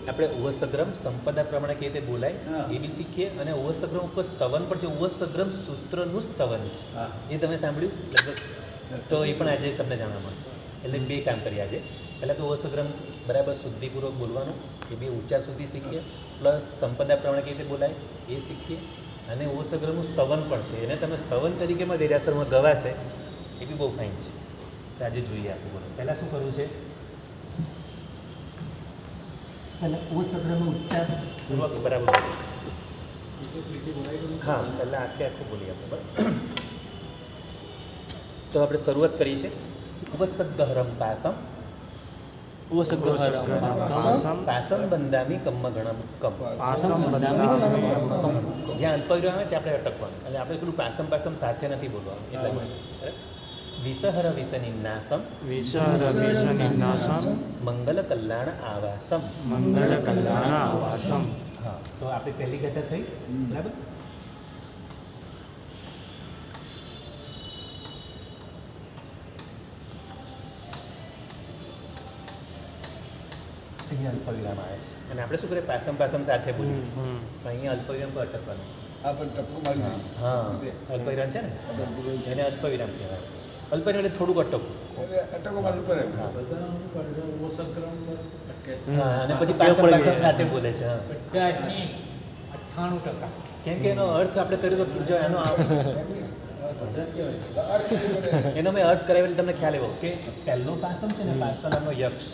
આપણે ઉવસગ્રમ સંપદા પ્રમાણે કેવી રીતે બોલાય એ બી શીખીએ, અને ઉવસગ્રમ ઉપર સ્તવન પણ છે. ઉવસગ્રમ સૂત્રનું સ્તવન છે, એ તમે સાંભળ્યું લગભગ, તો એ પણ આજે તમને જાણવા મળશે. એટલે બે કામ કરીએ આજે. પહેલાં તો ઉવસગ્રમ બરાબર શુદ્ધિપૂર્વક બોલવાનું, એ બી ઊંચા સુધી શીખીએ, પ્લસ સંપદા પ્રમાણે કેવી રીતે બોલાય એ શીખીએ, અને ઉવસગ્રમનું સ્તવન પણ છે, એને તમે સ્તવન તરીકેમાં દેરાસરમાં ગવાશે, એ બી બહુ ફાઇન છે. તો આજે જોઈએ આપણે. બોલો પહેલાં શું કરવું છે? પહેલાં ઉવસગ્રમનો ઉચ્ચાર પૂર્વક બરાબર બોલો. હા, પહેલાં આખું બોલીએ આપણે, બરાબર. તો આપણે શરૂઆત કરીએ છીએ. ઉપસદ્ગહરમ પાસમ પાસમ બંધામી કમ્મ ગણમ કમ. જ્યાં અલ્પવિરામ આવે ત્યાં આપણે અટકવાનું, એટલે આપણે પેલું પાસમ પાસમ સાથે નથી બોલવાનું, એટલા માટે. વિસહર વિસનિન્નાસમ મંગલ કલ્યાણ આવાસમ. હા, તો આપણે પહેલી ગાથા થઈ, બરાબર. અહીંયા અલ્પવિરામ આવે છે, અને આપણે શું કરીએ? પાસમ પાસમ સાથે બોલીએ છીએ, પણ અહીંયા અલ્પવિરામ પર અટકવાનું છે. હા, અલ્પવિરામ છે ને, એને અલ્પવિરામ કહેવાય. અલ્પવિરામ એટલે થોડુંક અટકવું. હા, અને પછી પાસમ પાસમ સાથે બોલે છે. હા, 98%. કેમ કે એનો અર્થ આપણે કર્યો તો જો એનો મેં અર્થ કરાવેલો તમને ખ્યાલ આવ્યો કે પહેલો પાસમ છે ને પાર્શ્વનામનો યક્ષ,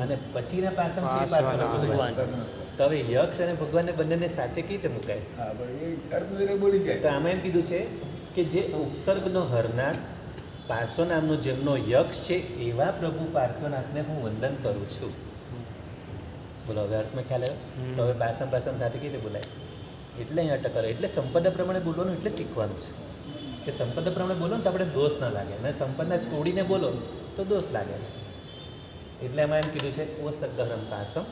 અને પછીના પાસમ છે એ પાર્શ્વનામ ભગવાન. તો હવે યક્ષ અને ભગવાનને બંનેને સાથે કઈ રીતે મુકાય? તો આમાં એમ કીધું છે કે જે ઉપસર્ગનો હરનાર પાર્શ્વનામનો જેમનો યક્ષ છે એવા પ્રભુ પાર્શ્વનાથને હું વંદન કરું છું. બોલો, હવે અર્થમાં ખ્યાલ આવ્યો? તો હવે પાસમ પાસમ સાથે કઈ રીતે બોલાય? એટલે અહીં અટક કરે, એટલે સંપદા પ્રમાણે બોલવાનું, એટલે શીખવાનું છે કે સંપદા પ્રમાણે બોલો ને તો આપણે દોષ ના લાગે, અને સંપદને તોડીને બોલો તો દોષ લાગે. એટલે એમાં એમ કીધું છે ઓસદ્ગહરમ પાસમ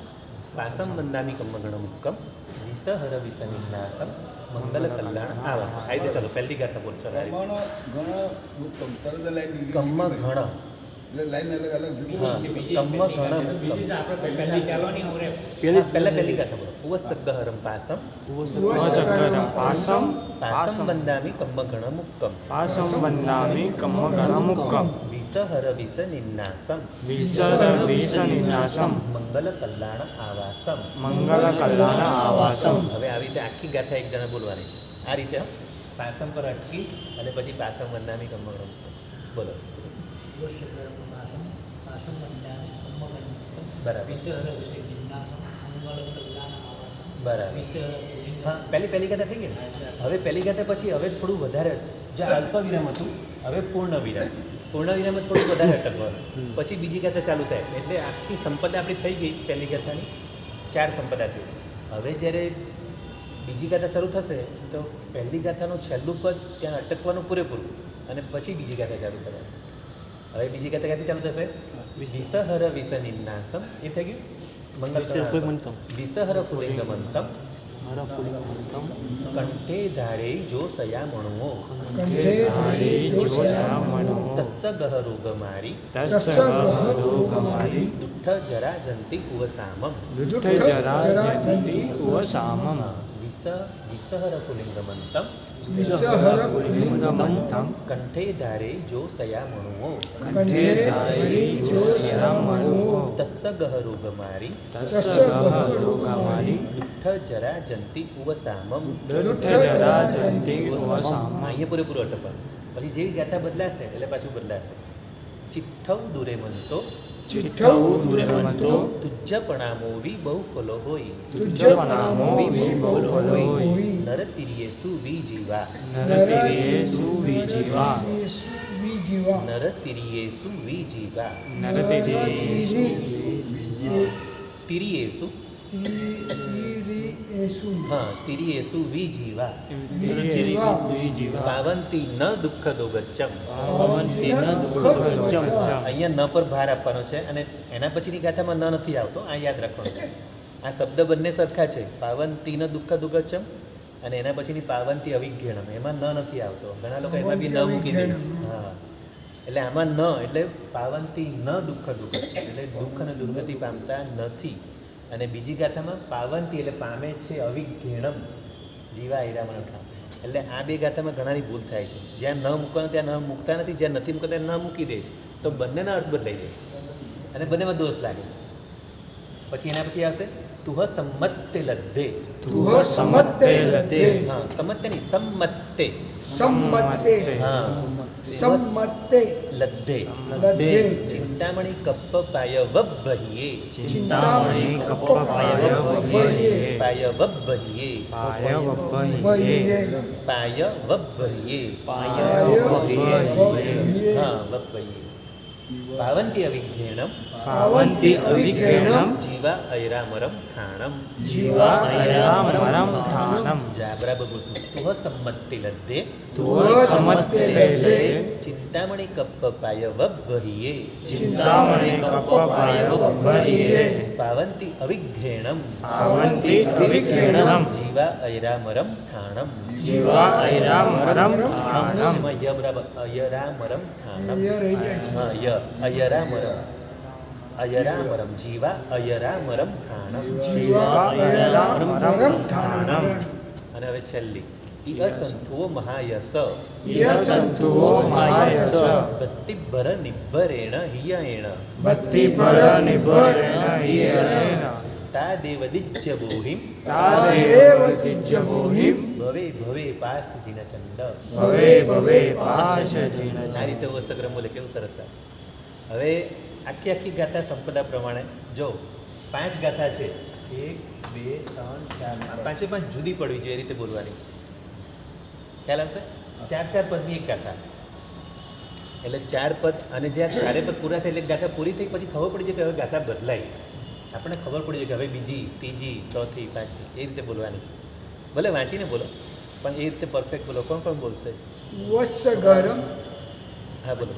પાસમ બંધામી કમ્મ ગણમુક્કમ વિસહર વિસનિન્નાસમ મંગલ કલ્યાણ આવાસ. આ રીતે ચાલો પહેલી ગાથા બોલ. ચલો કમ્મ ઘણ, પહેલી ગાથા બોલો. ઉવસદ્ગહરમ પાસમ પાસમ બંધામી કમ્મ ગણમુક્કમ વિસહર વિસનિન્નાસમ મંગલ કલ્યાણ આવાસમ. હવે આવી રીતે આખી ગાથા એક જણા બોલવાની છે. આ રીતે પાસમ પર અટકી અને પછી પાસમ બંધામી કમ્મ ગણમુક્કમ બોલો. બરાબર, બરાબર. હા, પહેલી ગાથા થઈ ગઈ ને. હવે પહેલી ગાથા પછી હવે થોડું વધારે, જો અલ્પ વિરામ હતું, હવે પૂર્ણ વિરામ થોડું વધારે અટકવાનું, પછી બીજી ગાથા ચાલુ થાય. એટલે આખી સંપદા આપણી થઈ ગઈ પહેલી ગાથાની, 4 સંપદા થઈ. હવે જ્યારે બીજી ગાથા શરૂ થશે તો પહેલી ગાથાનું છેલ્લું પદ ત્યાં અટકવાનું પૂરેપૂરું, અને પછી બીજી ગાથા ચાલુ કરવાની. હવે બીજી ગાથા ક્યાંથી ચાલુ થશે? વિસહર વિસનિન્નાસમ, એ થઈ ગયું. મંગલ વિસહર ફુલિંગમંતમ કંઠે ધારે જો સયામણુઓ તસ્સ ગહરોગમારી દુઠ્ઠ જરા જંતી ઉવસામમ. વિસહર ફુલિંગમંતમ કંઠે ધારે જો સયામણુઓ તસ્સ ગહરોગમારી દુઠ્ઠ જરા જંતી ઉવસામમ. અહીંયા પૂરેપૂરું અટકવાનું. પછી જેવી ગાથા બદલાશે એટલે પાછું બદલાશે. ચિઠ્ઠવ દૂરે મનતો તુજ્જપણામોવી બહુ ફલો હોય નરતિર્યેસુ વિજીવા તિર્યેસુ તિર્યેસુ વિજીવા પાવંતી ન દુઃખ દોગચ્ચમ. અહીંયા ન પર ભાર આપવાનો છે, અને એના પછીની ગાથામાં ન નથી આવતો, આ યાદ રાખવાનું. આ શબ્દ બંને સરખા છે, પાવંતી ન દુઃખ દોગચ્ચમ, અને એના પછીની પાવંતી અવિજ્ઞાનમ, એમાં ન નથી આવતો. ઘણા લોકો એમાં બી ન મૂકી દે. હા, એટલે આમાં ન એટલે પાવંતી ન દુઃખ દુઃખ, એટલે દુઃખ અને દુર્ગતિ પામતા નથી. અને બીજી ગાથામાં પાવંતી એટલે પામે છે અવિઘેણમ જીવા ઐરામરમ ઠામ. એટલે આ બે ગાથામાં ઘણાની ભૂલ થાય છે. જ્યાં ન મૂકવાનું ત્યાં ન મૂકતા નથી, જ્યાં નથી મૂકતા ત્યાં ન મૂકી દે છે. તો બંનેના અર્થ બદલાઈ જાય છે અને બંનેમાં દોષ લાગે. પછી એના પછી આવશે તુહ સંમત્તે લદ્ધે. તુહ સમત્તે લદ્ધે. હા, સંમત્તે નહીં, સંમત્તે. સંમત્તે. હા, સંમત્તે લદ્ધે. લદ્ધે. ચિંતામણી કપ્પાય વબ્બહિયે. ચિંતામણી કપ્પાય વબ્બહિયે. પાય વબ્બહિયે. પાય વબ્બહિયે. વહિયે. પાય વબ્બહિયે. પાય વહિયે. હા, વબ્બહિયે. પાવંતી અવિઘ્નેણમ પાવંતી અવિઘ્નેણમ જીવા ઐરામરમ ઠાણમ. જીવા ઐરામરમ ઠાણમ. જા બરાબર બોલશું. તુહ સંમત્તિ લદ્ધે. તુહ સમત્તે લદ્ધે. ચિંતામણી કપ્પાય વબ્બહિયે. ચિંતામણી કપ્પાય વબ્બહિયે. પાવંતી અવિઘ્નેણમ પાવંતી અવિઘ્નેણમ જીવા ઐરામરમ ઠાણમ. જીવા ઐરામરમ ઠાણમ. એમાં ય બરાબર અયરામરમ ઠાણમ. ય રહી જાય છે. હા, ય અયરામરમ. અયરામરમ જીવા અયરામરમ ઠાણમ. જીવા ઐરામરમ ઠાણમ. અને હવે છેલ્લી ઇઅસંતુઓ મહાયસ. યસંતુઓ માયસ. ભક્તિભર નિભરેણ હિયએણ ભક્તિભર નિભરેણ હિયરેણ. તાદેવ દિજ્ય બોહિમ તાદેવ તિજ્ય બોહિમ. ભવે ભવે પાસ જીન ચંદ. ભવે ભવે પાશ જીન. આ રીતે વસગ્રમ બોલે કેવું સરસ થાય. હવે આખી આખી ગાથા સંપદા પ્રમાણે જો 5 ગાથા છે, 1 2 3 4, આ પાંચે પાંચ જુદી પડવી જોઈએ, એ રીતે બોલવાની છે. ખ્યાલ આવશે? 4 પદની એક ગાથા, એટલે 4 પદ, અને જ્યાં 4 પદ પૂરા થાય એટલે ગાથા પૂરી થઈ પછી ખબર પડી જાય કે હવે ગાથા બદલાઈ. આપણને ખબર પડી જાય કે હવે બીજી, ત્રીજી, ચોથી, પાંચમી એ રીતે બોલવાની છે. ભલે વાંચીને બોલો પણ એ રીતે પરફેક્ટ બોલો. કોણ કોણ બોલશે? વસ્સગરમ હા બોલો.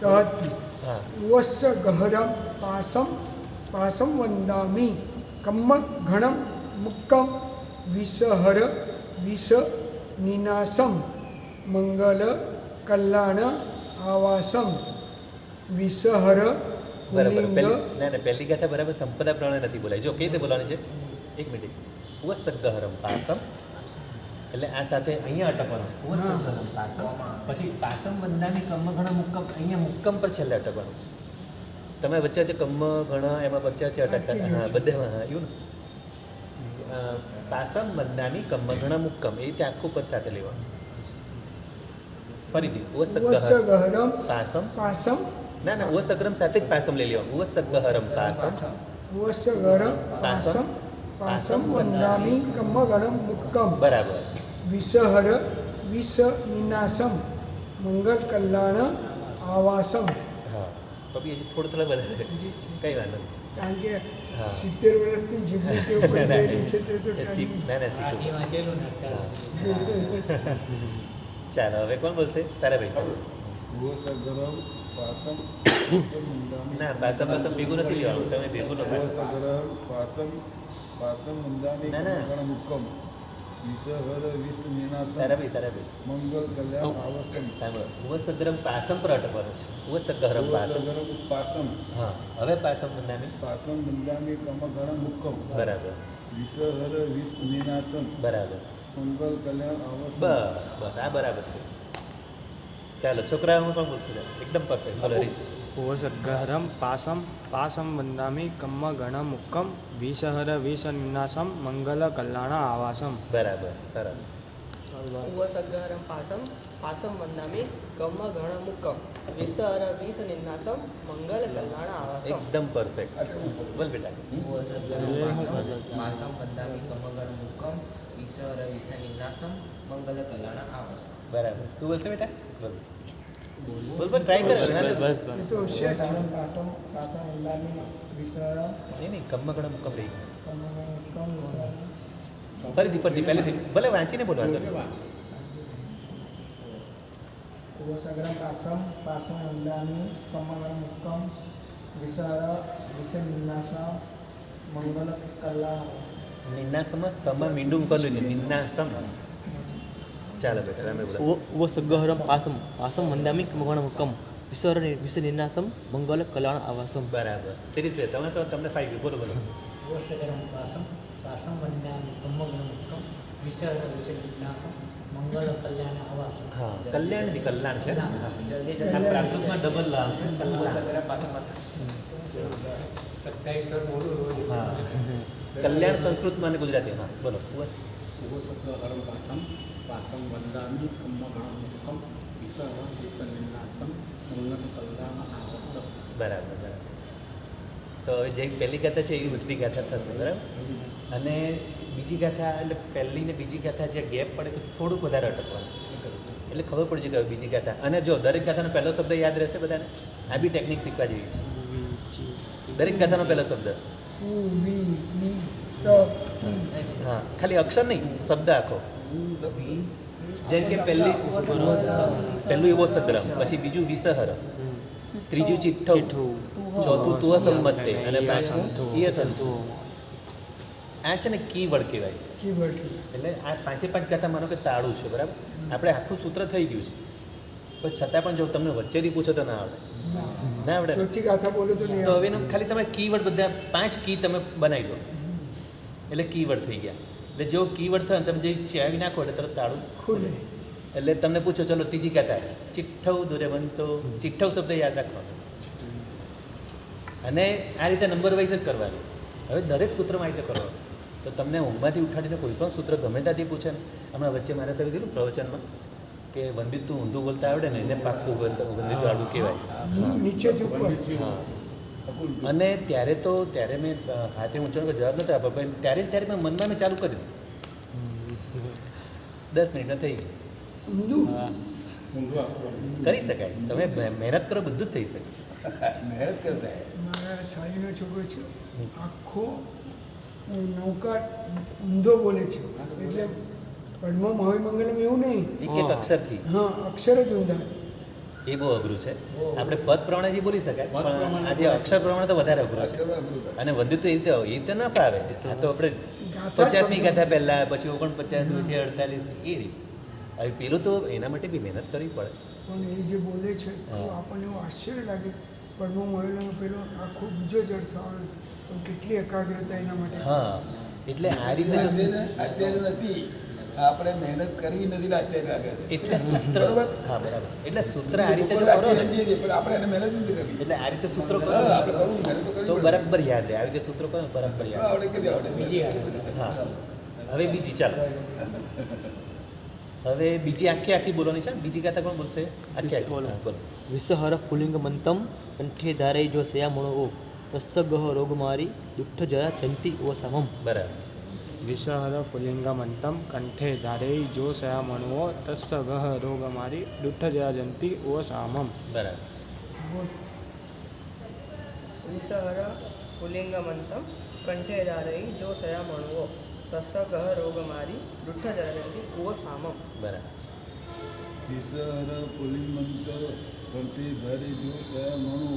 તહતિ. હા, વસ્સગહરમ પાસમ પાસમ વંદામિ કમ્મ ઘણમ મુક્કમ વિસહર વિસ નિનાસમ મંગલ કલ્યાણ આવાસમ વિસહર બરાબર. પુલિંગ. ના પહેલી ગાથા બરાબર સંપદા પ્રમાણે નથી બોલાય. જો કઈ રીતે બોલવાની છે? એક મિનિટ. વસગ્ગહરમ પાસમ, એટલે આ સાથે અહીંયા અટકવાનું. વસગ્ગહરમ પાસમ, પછી પાસમ વંદામી કમ્મ ઘણા મુક્કમ, અહીંયા મુક્કમ પર છેલ્લે અટકવાનું છે. તમે વચ્ચે વચ્ચે કમ્મ ઘણા એમાં વચ્ચે વચ્ચે અટકતા. હા, બધામાં હા એવું ને. પાસમ વંદામી કમ્મ ઘણા મુક્કમ, એ રીતે આખું પદ સાથે લેવાનું. ફરીથી વસગ્ગહરમ વસ્સગહરમ પાસમ. પાસમ ના વસગ્રમ સાથે જ પાસમ લઈ લેવાનું. વસગ્ગહરમ પાસમ. વસ્સગરમ પાસમ પાસમ વંદામિ કમ્મ ઘણમ મુક્કમ બરાબર. વિસહર વિસ નિનાસમ મંગલ કલ્યાણ આવાસમ. હા, તો બી હજી થોડું વધારે કઈ વાંધો નહીં. કારણ કે હા. 70 વર્ષની જીવની ટેવ પડી ગયેલી છે તે તો એ શીખ ના શીખું. ચાલો હવે કોણ બોલશે? સારા ભાઈ. ગોસગરમ પાસમ ના પાસમ પાસમ ભેગું નથી લેવાનું. તમે ભેગું લો પાસમ. ગોસગરમ પાસમ પાસમ મુંદામી ના, ના. કંકણ મુક્કમ વિસહર વિસ નિનાસમ સારા ભાઈ. મંગલ કલ્યાણ આવસમ સાંભળો, વસગ્રમ પાસમ પર અટકવાનું છે. વસગ્રમ પાસમ. ગોસગરમ પાસમ હા, હવે પાસમ નામે પાસમ મુંદામી કંકણ મુક્કમ બરાબર. વિસહર વિસ નિનાસમ બરાબર. મંગલ કલ્યાણ આવસમ. બસ આ બરાબર છે. ચાલો છોકરાઓ પણ બોલશે. એકદમ પરફેક્ટ. બોલો રીસ. ઓસગહરમ પાસમ પાસમ વંદામિ કમ્મ ગણ મુક્કમ વિસહર વિસ નિનાસમ મંગલ કલ્યાણ આવાસમ. બરાબર, સરસ. ઉવસગ્ગહરમ પાસમ પાસમ વંદામિ કમ્મ ઘણ મુક્કમ વિસહર વિસ નિનાસમ મંગલ કલ્યાણ આવાસમ. એકદમ પરફેક્ટ. બોલ બેટા. માસમ વંદામિ કમગણ મુક્કમ વિસર વિસનિનાસમ મંગલ કલ્યાણ આવસ. બરાબર. તું બોલશે બેટા? બોલ ટ્રાય કર. એ તો છે જ. પાસમ પાસમ વંદામિ વિસહર નહીં કમ્મ ઘણા મુક્કમ રહી. કમ્મ મુક્કમ વિસહર ફરીથી પહેલેથી ભલે વાંચીને બોલવાનું. વસ્સગરમ પાસમ પાસમ વંદામિ કમ્મ મુક્કમ વિસહર વિસ નિનાસમ મંગલ કલ્યાણ નિનાસમ સમ મીંડું મૂકવાનું છે. નિનાસમ. ચાલો બેટા તમે બોલો. ઉવસગ્ગહરમ પાસમ પાસમ વંદામિ કમગણ મુક્કમ વિસર વિસનિનાસમ મંગલ કલ્યાણ આવાસમ. બરાબર. સિરીઝ બે તમે તો તમને ફાઈ ગયું. બોલો. ओषधरं पासं पासं वन्दामि कम्मगणमुक्तं विसर्जविसर्जनाथं મંગલકલ્યાણ આવાસ. હા કલ્યાણથી કલ્યાણ છે હા. જલ્દી આ પ્રાકૃતમાં ડબલ લાવશે કલ્યાણ. સગરા પાસમ પાસમ 27 બોલું હા કલ્યાણ સંસ્કૃતમાં અને ગુજરાતી હા બોલો બસ હરમ પાસમ પાસમ વંદામી કમ્મગણમુક્કમ વિસર્જનિનાસમ મંગલ કલ્યાણ આવશ્યક. બરાબર બરાબર. તો હવે જે પહેલી ગાથા છે એ બધી ગાથા થશે બરાબર. અને બીજી ગાથા એટલે પહેલી ને બીજી ગાથા જે ગેપ પડે તો થોડુંક વધારે અટકવાનું એટલે ખબર પડશે કે હવે બીજી ગાથા અને જો દરેક ગાથાનો પહેલો શબ્દ યાદ રહેશે બધાને. આ બી ટેકનિક શીખવા જેવી છે. દરેક ગાથાનો પહેલો શબ્દ ઉ વી ની ત કી. હા ખાલી અક્ષર નહીં શબ્દ આખો. જેમ કે પહેલું એવો સગ્રમ પછી બીજું વિસહર ત્રીજું ચિઠ્ઠું ચોથું તુહ સંમતે અને પાંચમું ઈય સંતુ. આ છે ને કીવર્ડ કહેવાય. કીવર્ડ. એટલે આ પાંચે પાંચ ગાથા માનો કે તાળું છે બરાબર. આપણે આખું સૂત્ર થઈ ગયું છે પણ છતાં પણ જો તમને વચ્ચેથી પૂછો તો ના આવડે. ના આવડે ને? ચોથી ગાથા બોલો તો નહીં તો આવડે. હવે એનું ખાલી તમે કીવર્ડ બધા 5 કી તમે બનાવી દો એટલે કીવર્ડ થઈ ગયા. એટલે જેવો કીવર્ડ થાય ને તમે જે ચાવી નાખો એટલે તરત તાળું ખુલે. એટલે તમને પૂછો ચલો ત્રીજી ગાથા ચિઠ્ઠવ દુર્યવંતો ચિઠ્ઠવ શબ્દ યાદ રાખવાનો અને આ રીતે નંબર વાઇઝ જ કરવાનું. હવે દરેક સૂત્રમાં આ રીતે કરવાનું તો તમને ઊંઘમાંથી ઉઠાડીને કોઈ પણ સૂત્ર ગમે ત્યાંથી પૂછે ને. હમણાં વચ્ચે મારા સાથે કીધું પ્રવચનમાં કે વંદિત તું ઊંધું બોલતા આવડે ને એને પાક્કું વંદિત વાળું કહેવાય. નીચેથી ઉપર. હા અને ત્યારે મેં હાથે ઊંચો જવાબ નહોતો આપ્યો પણ ત્યારે મેં મનમાં મેં ચાલુ કરી દીધું 10 મિનિટમાં થઈ ગયું. ઊંધું. કરી શકાય તમે મહેનત કરો બધું જ થઈ શકે. મહેનત કરતા મારા સાડીનો છોકરો છે આખો નૌકા ઊંધો બોલે છે એટલે પડમાં મહાવી મંગલમ એવું નહીં. એક એક અક્ષરથી હા અક્ષર જ ઊંધા. એ બહુ અઘરું છે. આપણે પદ પ્રમાણે જે બોલી શકાય પણ આ જે અક્ષર પ્રમાણે તો વધારે અઘરું છે. અને વંદિત તો એ રીતે ના પાવે. આ તો આપણે 50મી ગાથા પહેલાં પછી 49 પછી 48 એ રીતે. હવે પેલું તો એના માટે બી મહેનત કરવી પડે. પણ એ જે બોલે છે તો આપણને એવું આશ્ચર્ય લાગે પડમાં મહેલાનો પેલો આખો બીજો જ અર્થ આવે પણ કેટલી એકાગ્રતા એના માટે. હા એટલે આ રીતે જો આચાર્ય નથી આપણે મહેનત કરવી નથી આચાર્ય લાગે છે. એટલે સૂત્ર હા બરાબર એટલે સૂત્ર આ રીતે જો કરો ને પણ આપણે એને મહેનત નથી કરવી. એટલે આ રીતે સૂત્રો કરો આપણે કરવું મહેનત તો કરવી તો પડે. બરાબર યાદ રહે. આવી રીતે સૂત્રો કરો ને બરાબર યાદ આવડે કે નહીં આવડે બીજી આવે. હા હવે બીજી ચાલો હવે બીજી આખી બોલવાની છે. બીજી ગાથા કોણ બોલશે? આખી બોલો બોલો. વિસહર પુલિંગ મંતમ કંઠે ધારે જો સયા મણો ઓ તસ્સ ગહ રોગ મારી દુઠ્ઠ જરા ચંતી ઓ સામમ. બરાબર વિષહર ફુલિંગમંતમ કંઠે ધારેય જો સયામણવો તસ્સ ગહ રોગમારી દુઠ્ઠ જયંતી ઓ સામમ. બરાબર વિસહર પુલિંગમંતમ કંઠે ધારઈ જો સયા મણવો તસ્સ ગહ રોગમારી દુઠ્ઠ જરજંતી કુવ સામમ. બરાબર વિસર પુલિમંત કંઠે ધારે જો સયા મણુ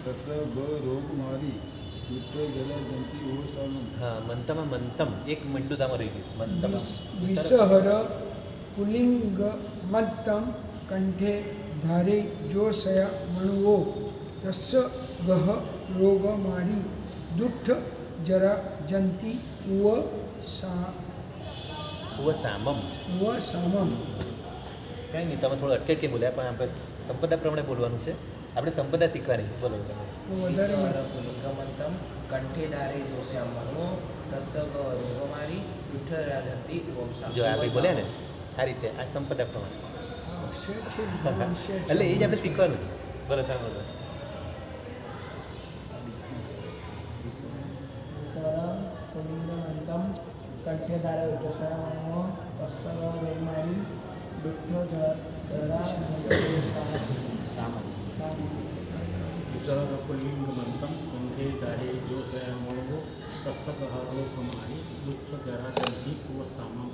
તસ ગ રોગ મારી પુત્ર જલા જંતી ઓ સામમ. હા મંતમાં મંતમ એક મંડુતામાં રહી ગયું મંતમ વિસહર પુલિંગ મત્તમ કંઠે ધારે જો સયા મણવો તસ્સ ગહ રોગ મારી દુઠ્ઠ જરા જંતી ઉવ સામમ. સામમ. કંઈ નહીં તમે થોડું અટકે કે બોલ્યા પણ આપણે સંપદા પ્રમાણે બોલવાનું છે. આપણે સંપદા શીખવાની બોલો તો વિસહર વધારે ફુલિંગમંતમ કંઠે ધારે જો સયામણવો તસ્સ ગહ રોગમારી દુઠ્ઠ જયંતી ઓમ સામમ. જો આપણે બોલ્યા ને આ રીતે આ સંપદા પ્રમાણે અક્ષર છે વિષય છે. એટલે એ જ આપણે શીખવાનું. બોલો તમે બોલો. વિસહર પુલિંગમંતમ કંઠે ધારે જો સયા મણવો તસ્સ ગહ રોગ મારી દુઠ્ઠ જરા જંતી સામમ. વિસર પુલિંગમંતમ કંઠે ધારે જો સયામણવો તસ્સ ગહ રોગમારી દુઠ્ઠ જરા જંતી ઓ સામમ.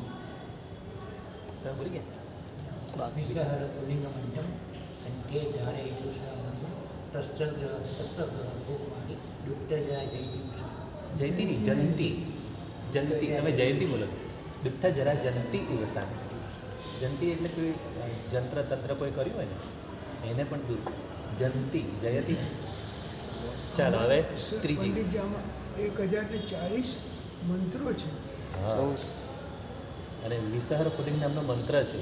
તમે બોલી ગયા વિસહર પુલિંગમંતમ કંઠે ધારે જો સયા મણવો તસ્સ ગોકમારી દુઠ્ઠ જયંતી. જયતી નહીં જયંતી જયંતી તમે જયંતી બોલો. દુઠ્ઠ જરા જંતી દિવસા. જંતી એટલે કોઈ જંત્ર તંત્ર કોઈ કર્યું હોય ને એને પણ દૂર જંતી જયતી. ચાલો હવે ત્રીજી પંડિતજી આમાં 1040 મંત્રો છે. હા અને વિસહર પુલિંગ નામનો મંત્ર છે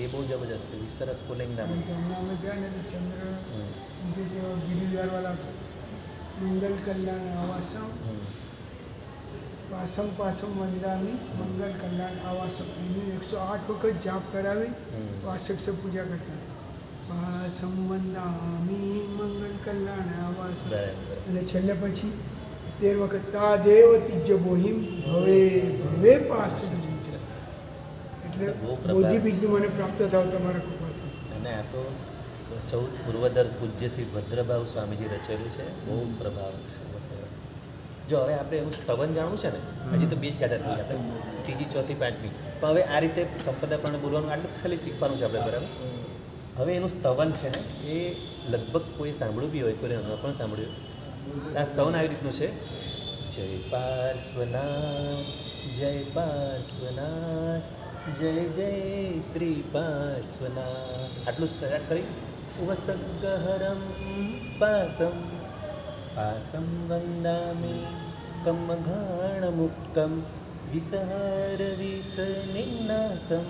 એ બહુ જબરજસ્ત છે. વિસહર પુલિંગ નામ કારણ કે હમણાં અમે ગયા ને તો ચંદ્ર ગિરિદ્વારવાળા મંગલ કલ્યાણ આવાસમ પાસમ પાસમ વંદામી મંગલ કલ્યાણ આવાસમ એની 108 વખત જાપ કરાવી વાસક સે પૂજા કરતા પાસમ વંદામી મંગલ કલ્યાણ આવાસમ અને છેલ્લે પછી 13 વખત તા દેવ તિજ્ય બોહિમ ભવે ભવે પાસ એટલે બોજી બીજનું મને પ્રાપ્ત થાવ તમારા કૃપાથી. અને આ તો 14 પૂર્વદર પૂજ્ય શ્રી ભદ્રભાવ સ્વામીજી રચેલું છે. બહુ પ્રભાવ છે બસ. જો હવે આપણે એનું સ્તવન જાણવું છે ને, હજી તો 2 જ ગાથા થઈ આપણે, 3જી 4થી 5મી, પણ હવે આ રીતે સંપદા પ્રમાણે બોલવાનું આટલું ખાલી શીખવાનું છે આપણે, બરાબર. હવે એનું સ્તવન છે ને એ લગભગ કોઈ સાંભળ્યું બી હોય, કોઈ ન પણ સાંભળ્યું. આ સ્તવન આવી રીતનું છે: જય પાર્શ્વનાથ જય પાર્શ્વનાથ જય જય શ્રી પાર્શ્વનાથ. આટલું સ્ટાર્ટ કરી વસગહરમ પાસમ પાસમ વંદામિ કમઘાણમુક્તમ વિસહર વિસનિન્નાસમ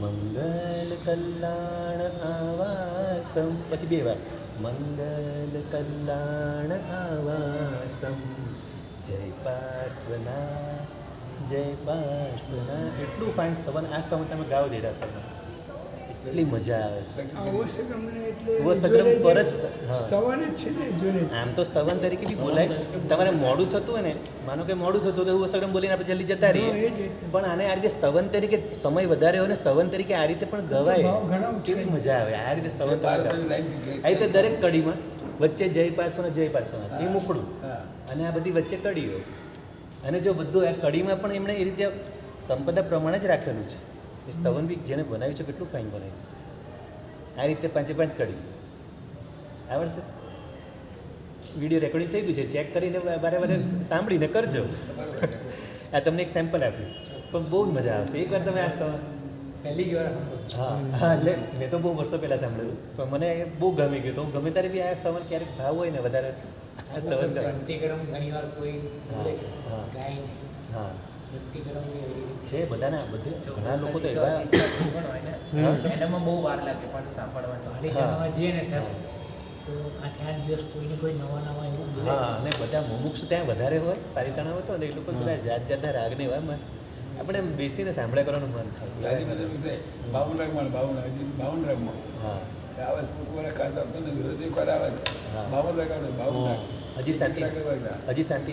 મંગલ કલ્યાણ આવાસમ. પછી 2 વાર મંગલ કલ્યાણ આવાસમ જય પાર્શ્વનાથ જય પાર્શ્વનાથ. એટલું ફાઇન સ્તવન. આ સ્તવન તમે ગાઓ દેરાસરમાં, એટલી મજા આવે. અવસગમને એટલે અવસગમ પર જ સ્તવન જ છે ને ઈશ્વરે. આમ તો સ્તવન તરીકે બી બોલાય. તમારે મોડું થતું હોય ને, માનો કે મોડું થતું તો અવસગમ બોલીને આપણે જલ્દી જતા રહીએ, પણ આને આ રીતે સ્તવન તરીકે સમય વધારે હોય ને સ્તવન તરીકે આ રીતે પણ ગવાય. કેવી મજા આવે આ રીતે સ્તવન તરીકે. આ રીતે દરેક કડીમાં વચ્ચે જય પાર્શ્વનાથ જય પાર્શ્વનાથ એ મુખડું, અને આ બધી વચ્ચે કડીઓ. અને જો બધું આ કડીમાં પણ એમણે એ રીતે સંપદા પ્રમાણે જ રાખેલું છે. એ સ્તવન બી જેણે બનાવ્યું છે કેટલું ફાઇન બનાવ્યું. આ રીતે 5 કડી આવડશે. વિડીયો રેકોર્ડિંગ થઈ ગયું છે, ચેક કરીને વારે સાંભળીને કરજો. આ તમને એક સેમ્પલ આપ્યું, પણ બહુ જ મજા આવશે. એકવાર તમે આ સ્તવન પહેલી જ વાર હા હા એટલે મેં તો બહુ વર્ષો પહેલાં સાંભળેલું, પણ મને એ બહુ ગમી ગયું. તો ગમે ત્યારે બી આ સ્તવન ક્યારેક ભાવ હોય ને વધારે આ સ્તવન ઘંટીકરમ ઘણી વાર કોઈ બોલે છે હા. ગાય હા ઘંટીકરમ છે બધાના બધે ઘણા લોકો તો ચોમાસું એવા પણ હોય ને એનામાં બહુ વાર લાગે પણ સાંભળવાનું. હારી જવામાં જઈએ ને સાહેબ તો 8 દિવસ કોઈને કોઈ નવા એવું બોલે. હા અને બધા મુમુક્ષ ત્યાં વધારે હોય, પારિતાણા હોય તો ને એ લોકો બધા જાતના રાગને એવા મસ્ત આપણે એમ બેસીને સાંભળ્યા કરવાનું મન થાય. 52 રાગમાં હા આવે કોઈને કાઢતા હતો ને રસી કરાવે 52 રાગ આવે 52 રાગ. હજી શાંતિ હજી શાંતિ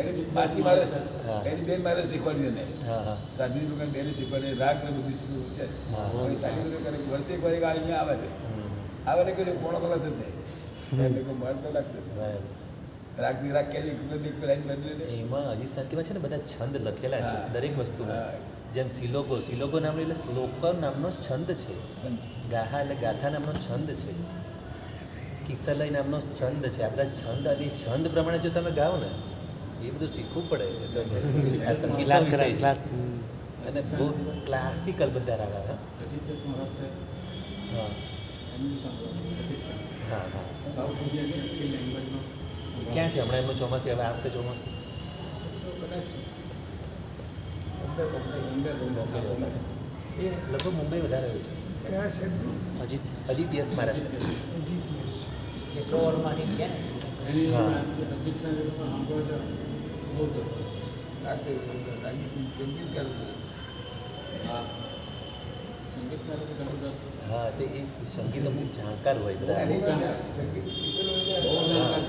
એની પાછી મારે હા. એની બેન મારે શીખવાડી દે. હા હા સાધી દુકાન બેને શીખવાડી રાગ ને બધું શીખવું છે. સાધી દુકાન વર્ષે એક વાર અહીંયા આવે છે. આવે ને કે પોણો કલાક થશે મારે તો લાગશે. રાગની રાગ ક્યાંય લાઈન બદલી લે. એમાં હજી શાંતિમાં છે ને બધા છંદ લખેલા છે દરેક વસ્તુમાં. જેમ સિલોગો નામનો એટલે શ્લોક નામનો છંદ છે. ગાહા એટલે ગાથા નામનો છંદ છે. કિસ્સાલય નામનો છંદ છે. આ બધા છંદ અને છંદ પ્રમાણે જો તમે ગાઓ ને એ બધું શીખવું પડે. આ સંગીતનો વિષય છે. અને બહુ ક્લાસિકલ બધા રાગ આવે. હા હા હા સાઉથ ઇન્ડિયન લેંગ્વેજનો ક્યાં છે હમણાં એમનું ચોમાસું? હવે આ વખતે ચોમાસું એ લગભગ મુંબઈ વધારે હોય છે. કયા સાહેબનું? અજીત યસ મારા છે. અજીત યસ. એ 100 ઓવરમાંથી ગયા ને એની હા. અજીત સાહેબ પણ સાંભળવા બહુ સંગીતકારો જબરદસ્ત. હા તે એ સંગીત અમુક જાણકાર હોય બધા. બહુ જાણકાર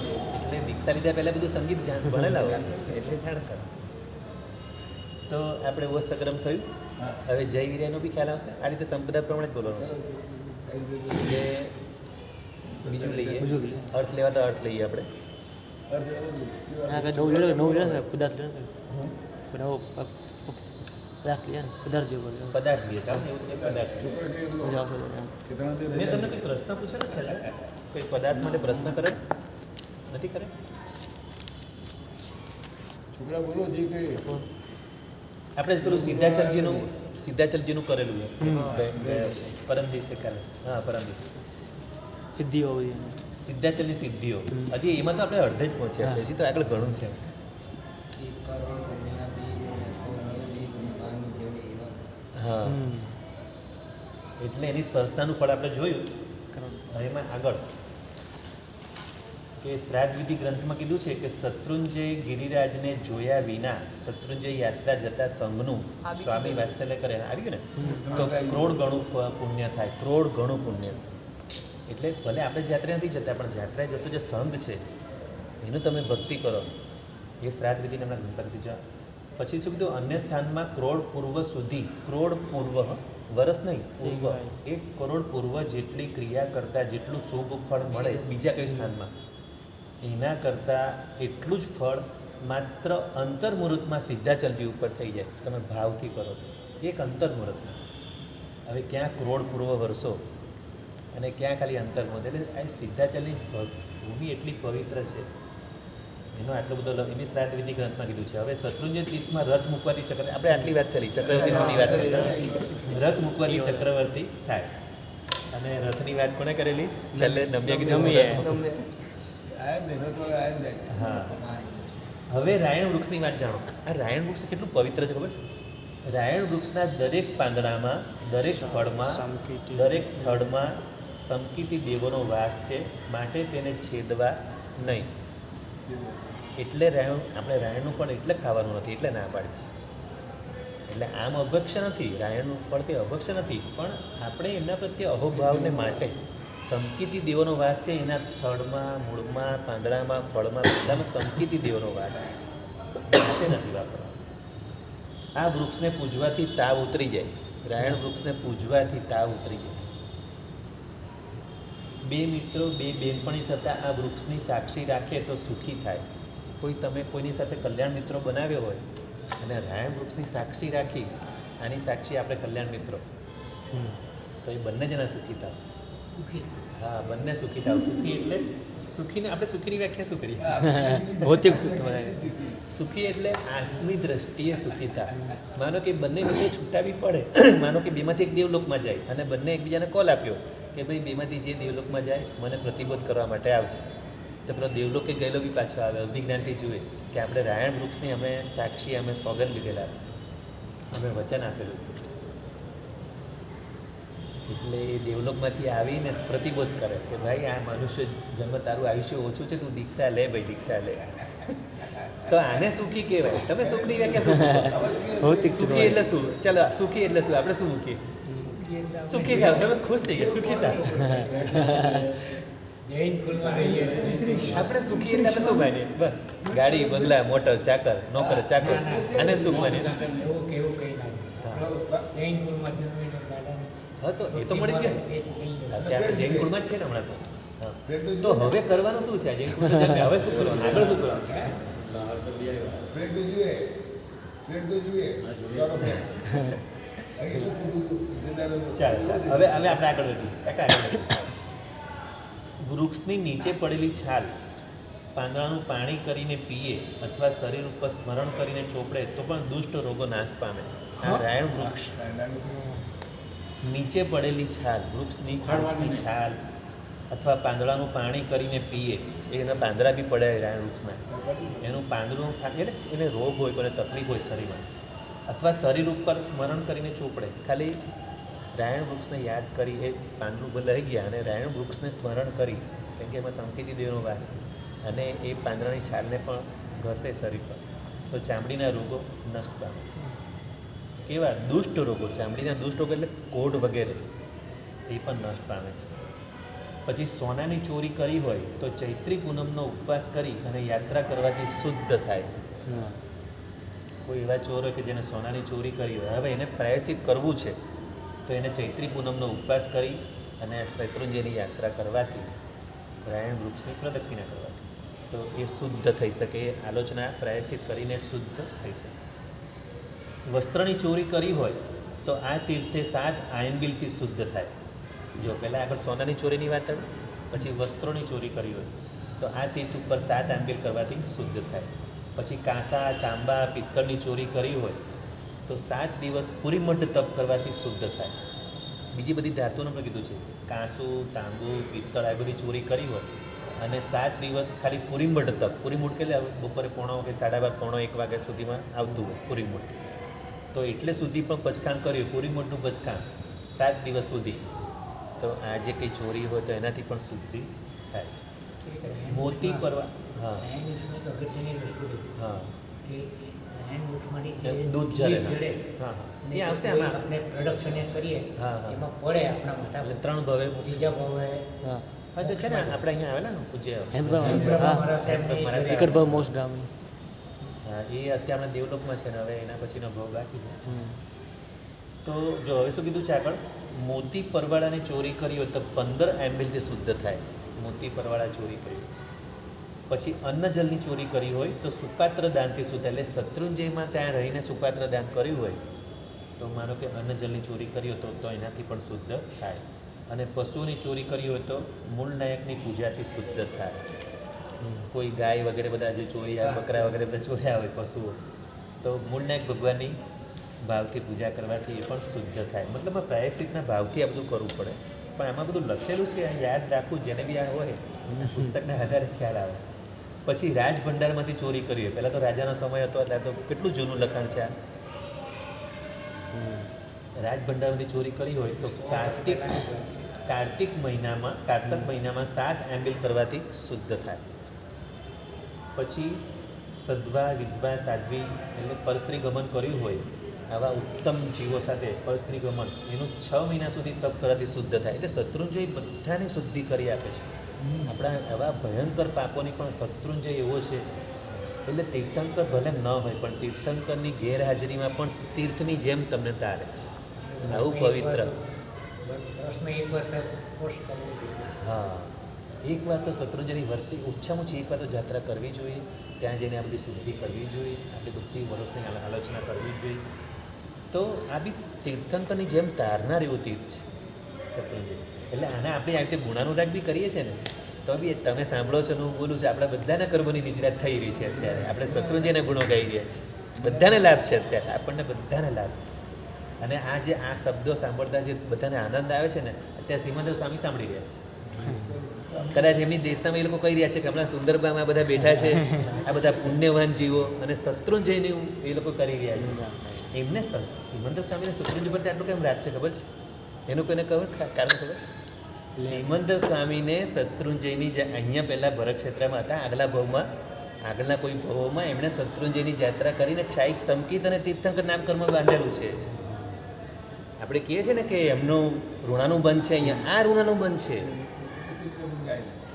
છે. એટલે દીક્ષા લીધા પહેલાં બધું સંગીત ભણેલા હોય એટલે જાણકાર. તો આપણે વસક્રમ થયું. હવે જય વિર્યાનો બી ખ્યાલ આવશે. આ રીતે સંપદા પ્રમાણે જ બોલવાનું છે. જે બીજું લઈએ અર્થ લેવા તો અર્થ લઈએ આપણે. પદાર્થ લઈએ. ચાલો એવું તો કંઈ પદાર્થ. મેં તમને કંઈ પ્રશ્ન પૂછેલો છે ને? કોઈ પદાર્થ માટે પ્રશ્ન કરે નથી કરે? છોકરા બોલો જે કે આપણે પેલું સિદ્ધાચલજીનું કરેલું છે પરમ દિવસે કાલે. હા પરમ દિવસે સિદ્ધાચલની સિદ્ધિઓ હજી એમાં તો આપણે અડધે જ પહોંચ્યા છે, હજી તો આગળ ઘણું છે. એક કરોડ પુણ્યાભી પુણ્યસ્કોરણોભી પુણ્યપાન જેવી એવા. હા, એટલે એની સ્પર્શતાનું ફળ આપણે જોયું. હવે એમાં આગળ કે શ્રાદ્ધ વિધિ ગ્રંથમાં કીધું છે કે શત્રુંજય ગિરિરાજને જોયા વિના શત્રુંજય યાત્રા જતા સંઘનું સ્વામી વાત્સલ્ય કરે. આવી ગયું ને, તો કરોડ ગણું પુણ્ય થાય, કરોડ ગણું પુણ્ય. એટલે ભલે આપણે જાત્રા નથી જતા, પણ જાત્રાએ જતો જે સંઘ છે એનું તમે ભક્તિ કરો, એ શ્રાદ્ધ વિધિને હમણાં ગ્રંથ કીધું. પછી શું કીધું, અન્ય સ્થાનમાં કરોડ પૂર્વ સુધી, કરોડ પૂર્વ વરસ નહીં, પૂર્વ 1 કરોડ પૂર્વ જેટલી ક્રિયા કરતાં જેટલું શુભ ફળ મળે બીજા કઈ સ્થાનમાં, એના કરતાં એટલું જ ફળ માત્ર અંતર્મુહૂર્તમાં સિદ્ધાચલજી ઉપર થઈ જાય, તમે ભાવથી કરો તો. એક અંતર્મુહૂર્તમાં. હવે ક્યાં કરોડ પૂર્વ વર્ષો અને ક્યાં ખાલી અંતર્મુહૂર્ત. એટલે આ સિદ્ધાચલની ભૂમિ એટલી પવિત્ર છે, એનો આટલો બધો એની શ્રાદ્ધ વિધિ ગ્રંથમાં કીધું છે. હવે શત્રુંજય તીર્થમાં રથ મૂકવાથી આપણે આટલી વાત કરી, ચક્રવર્તી સુધી વાત કરી. રથ મૂકવાથી ચક્રવર્તી થાય. અને રથની વાત કોને કરેલી? છેલ્લે નમ્યા કીધું. હા, હવે રાયણ વૃક્ષની વાત જાણો. આ રાયણ વૃક્ષ કેટલું પવિત્ર છે ખબર છે? રાયણ વૃક્ષના દરેક પાંદડામાં, દરેક ફળમાં, દરેક થડમાં સમકીતી દેવોનો વાસ છે, માટે તેને છેદવા નહીં. એટલે આપણે રાયણનું ફળ એટલે ખાવાનું નથી, એટલે ના પાડી છે. એટલે આમ અભક્ષ્ય નથી, રાયણનું ફળ કંઈ અભક્ષ્ય નથી, પણ આપણે એમના પ્રત્યે અહોભાવને માટે સમકીતી દેવોનો વાસ છે. એના થડમાં, મૂળમાં, પાંદડામાં, ફળમાં બધામાં સમકીતી દેવોનો વાસ માટે નથી વાપરવાનો. આ વૃક્ષને પૂજવાથી તાવ ઉતરી જાય. રાયણ વૃક્ષને પૂજવાથી તાવ ઉતરી જાય. 2 મિત્રો 2 બેનપણી થતાં આ વૃક્ષની સાક્ષી રાખે તો સુખી થાય. તમે કોઈની સાથે કલ્યાણ મિત્રો બનાવ્યો હોય અને રાયણ વૃક્ષની સાક્ષી રાખી, આની સાક્ષી આપણે કલ્યાણ મિત્રો, તો એ બંને જણા સુખી થાવ. હા, બંને સુખી થાવ. સુખી એટલે સુખીને આપણે સુખીની વ્યાખ્યા શું કરીએ? ભૌતિક સુખ. સુખી એટલે આંખની દ્રષ્ટિએ સુખી થાય. માનો કે બંને વચ્ચે છૂટાવી પડે, માનો કે બેમાંથી એક દેવલોકમાં જાય અને બંને એકબીજાને કોલ આપ્યો કે ભાઈ બેમાંથી જે દેવલોકમાં જાય મને પ્રતિબોધ કરવા માટે આવશે. તો પેલો દેવલોકે ગયેલો બી પાછો આવે, અભિજ્ઞાનથી જુએ કે આપણે રાયણ વૃક્ષની અમે સાક્ષી, અમે સોગંદ લીધેલા, અમે વચન આપેલું હતું. એટલે એ દેવલોકમાંથી આવીને પ્રતિબોધ કરે કે ભાઈ આ મનુષ્ય જન્મ તારું આયુષ્ય ઓછું છે, તું દીક્ષા લે ભાઈ, દીક્ષા લે. તો આને સુખી કહેવાય. તમે સુખની વ્યાખ્યા શું? ભૌતિક સુખી એટલે શું? ચાલો, સુખી એટલે શું? આપણે શું મૂકીએ? સુખી થાવ. તમે ખુશ થઈ ગયા, સુખી થાવ. આપણે સુખી એટલે આપણે શું માનીએ? બસ ગાડી, બંગલા, મોટર, ચાકર, નોકર, ચાકર, અને સુખ માનીએ. હા, તો એ તો મળી ગયું. આપણે જૈન કુળમાં જ છે ને હમણાં તો. તો હવે કરવાનું શું છે? જૈન કુળ હવે શું કરવાનું? આગળ શું કરવાનું? ચાલો, હવે આપણે આગળ વધીએ. વૃક્ષની નીચે પડેલી છાલ પાંદડાનું પાણી કરીને પીએ અથવા શરીર ઉપર સ્મરણ કરીને ચોપડે તો પણ દુષ્ટ રોગો નાશ પામે. આ રાયણ વૃક્ષ નીચે પડેલી છાલ, વૃક્ષની છાલ અથવા પાંદડાનું પાણી કરીને પીએ. એના પાંદડા બી પડે રાયણ વૃક્ષના, એનું પાંદડું એટલે એને રોગ હોય, કોઈને તકલીફ હોય શરીરમાં, અથવા શરીર ઉપર સ્મરણ કરીને ચોપડે. ખાલી રાયણ વૃક્ષને યાદ કરી, એ પાંદડું લઈ ગયા અને રાયણ વૃક્ષને સ્મરણ કરી, કેમ કે એમાં સંકેતી દેવનો વાસ છે, અને એ પાંદડાની છાલને પણ ઘસે શરીર પર, તો ચામડીના રોગો નષ્ટ પામે. કેવા દુષ્ટ રોગો? ચામડીના દુષ્ટ રોગો એટલે કોઢ વગેરે, એ પણ નષ્ટ પામે છે. પછી સોનાની ચોરી કરી હોય તો ચૈત્રી પૂનમનો ઉપવાસ કરી અને યાત્રા કરવાથી શુદ્ધ થાય. કોઈ એવા ચોર હોય કે જેને સોનાની ચોરી કરી હોય, હવે એને પ્રાયશ્ચિત કરવું છે, તો એને ચૈત્રી પૂનમનો ઉપવાસ કરી અને શત્રુંજયની યાત્રા કરવાથી, રાયણ વૃક્ષની પ્રદક્ષિણા કરવાથી, તો એ શુદ્ધ થઈ શકે. એ આલોચના પ્રાયશ્ચિત કરીને શુદ્ધ થઈ શકે. વસ્ત્રની ચોરી કરી હોય તો આ તીર્થે 7 આયનબિલથી શુદ્ધ થાય. જો પહેલાં આગળ સોનાની ચોરીની વાત આવી, પછી વસ્ત્રોની ચોરી કરી હોય તો આ તીર્થ ઉપર 7 આયનબિલ કરવાથી શુદ્ધ થાય. પછી કાંસા, તાંબા, પિત્તળની ચોરી કરી હોય તો 7 દિવસ પૂરીમઠ તપ કરવાથી શુદ્ધ થાય. બીજી બધી ધાતુનું પણ કીધું છે, કાંસું, તાંબુ, પિત્તળ આ બધી ચોરી કરી હોય અને 7 દિવસ ખાલી પૂરીમઠ તક, પૂરીમઠ કેટલે બપોરે 12:30 કે 12:30 1 વાગ્યા સુધીમાં આવતું હોય પૂરીમઠ, તો એટલે સુધી પણ પચકાણ કર્યું, પૂરીમઠનું પચકાણ 7 દિવસ સુધી. તો આ જે કંઈ ચોરી હોય તો એનાથી પણ શુદ્ધિ થાય. મોતી પરવા હા હેન્ડ તો અગત્યની વસ્તુ છે હા કે હેન્ડ વોશમાંથી જે દૂધ જળે જળે હા અને એ આવશે કોઈ આમાં આપણે પ્રોડક્શન એ કરીએ હા, હા. એમાં પડે આપણા માથા એટલે પર. 3 ભવે ત્રીજા ભાવે હા હા તો છે ને આપણે અહીંયા આવેલા ને પૂજ્ય મારા સાહેબને મારા એ એક જ ભાવ મોસ્ટ ગામી. હા એ અત્યારે દેવલોકમાં છે ને, હવે એના પછીનો ભાવ બાકી છે. તો જો હવે શું કીધું છે આગળ, મોતી પરવાળાની ચોરી કરી હોય તો 15 એમબીલથી શુદ્ધ થાય. મોતી પરવાળા ચોરી કરી પછી અન્ન જલની ચોરી કરી હોય તો સુપાત્ર દાનથી શુદ્ધ. એટલે શત્રુંજયમાં ત્યાં રહીને સુપાત્ર દાન કર્યું હોય તો માનો કે અન્ન જલની ચોરી કરી હોય તો એનાથી પણ શુદ્ધ થાય. અને પશુઓની ચોરી કરી હોય તો મૂળ નાયકની પૂજાથી શુદ્ધ થાય. કોઈ ગાય વગેરે બધા જે ચોર્યા, બકરા વગેરે બધા ચોર્યા હોય પશુઓ, તો મૂળ નાયક ભગવાનની ભાવથી પૂજા કરવાથી એ પણ શુદ્ધ થાય. મતલબ પ્રાયશ્ચિતના ભાવથી આ બધું કરવું પડે. પણ આમાં બધું લખેલું છે, આ યાદ રાખવું, જેને બી આ હોય પુસ્તકના આધારે ખ્યાલ આવે. પછી રાજભંડારમાંથી ચોરી કરી હોય, પહેલાં તો રાજાનો સમય હતો એટલે તો કેટલું જૂનું લખાણ છે આ. રાજભંડારમાંથી ચોરી કરી હોય તો કારતક મહિનામાં 7 એમ્બીલ કરવાથી શુદ્ધ થાય. પછી સદ્વા વિધવા સાધ્વી એટલે પરસ્ત્રી ગમન કર્યું હોય આવા ઉત્તમ જીવો સાથે પરસ્ત્રી ગમન એનું 6 મહિના સુધી તપ કરવાથી શુદ્ધ થાય. એટલે શત્રુંજય બધાની શુદ્ધિ કરી આપે છે. આપણા આવા ભયંકર પાપોની પણ શત્રુંજય એવો છે. એટલે તીર્થંકર ભલે ન હોય પણ તીર્થંકરની ગેરહાજરીમાં પણ તીર્થની જેમ તમને તારે. આવું પવિત્ર. વર્ષમાં એક વાર સાહેબ કોર્સ કરવો જોઈએ. હા એક વાર તો શત્રુંજયની વર્ષે ઓછામાં ઓછી એક વાર તો જાત્રા કરવી જોઈએ. ત્યાં જઈને આ બધી શુદ્ધિ કરવી જોઈએ, આપણી બધી વર્ષની આલોચના કરવી જોઈએ. તો આ બી તીર્થંકરની જેમ તારનાર એવું તીર્થ છે શત્રુંજય. એટલે આને આપણે આ રીતે ગુણાનુરાગ બી કરીએ છીએ ને તો બી તમે સાંભળો છો ને હું બોલું છું, આપણા બધાના કર્મોની નિજરાત થઈ રહી છે અત્યારે. આપણે શત્રુંજયના ગુણો ગાઈ રહ્યા છીએ. બધાને લાભ છે અત્યારે, આપણને બધાને લાભ છે. અને આ જે આ શબ્દો સાંભળતા જે બધાને આનંદ આવે છે ને, અત્યારે સિમંદર સ્વામી સાંભળી રહ્યા છે. કદાચ એમની દેશનામાં એ લોકો કહી રહ્યા છે કે આપણા સુંદરબામાં બધા બેઠા છે, આ બધા પુણ્યવાન જીવો, અને શત્રુંજયનું એ લોકો કરી રહ્યા છે. એમને સિમંદર સ્વામીને શત્રુંજય પર આટલું કેમ રાગ છે ખબર છે? એનું કોઈને ખબર કારણ ખબર છે? સિમંદર સ્વામીને શત્રુંજયની જે અહીંયા પહેલાં ભરત ક્ષેત્રમાં હતા, આગળના કોઈ ભવોમાં એમણે શત્રુંજયની યાત્રા કરીને ક્ષાયિક સંકિત અને તીર્થંકર નામકર્મ બાંધેલું છે. આપણે કહીએ છીએ ને કે એમનું ઋણાનું બંધ છે, અહીંયા આ ઋણાનું બંધ છે.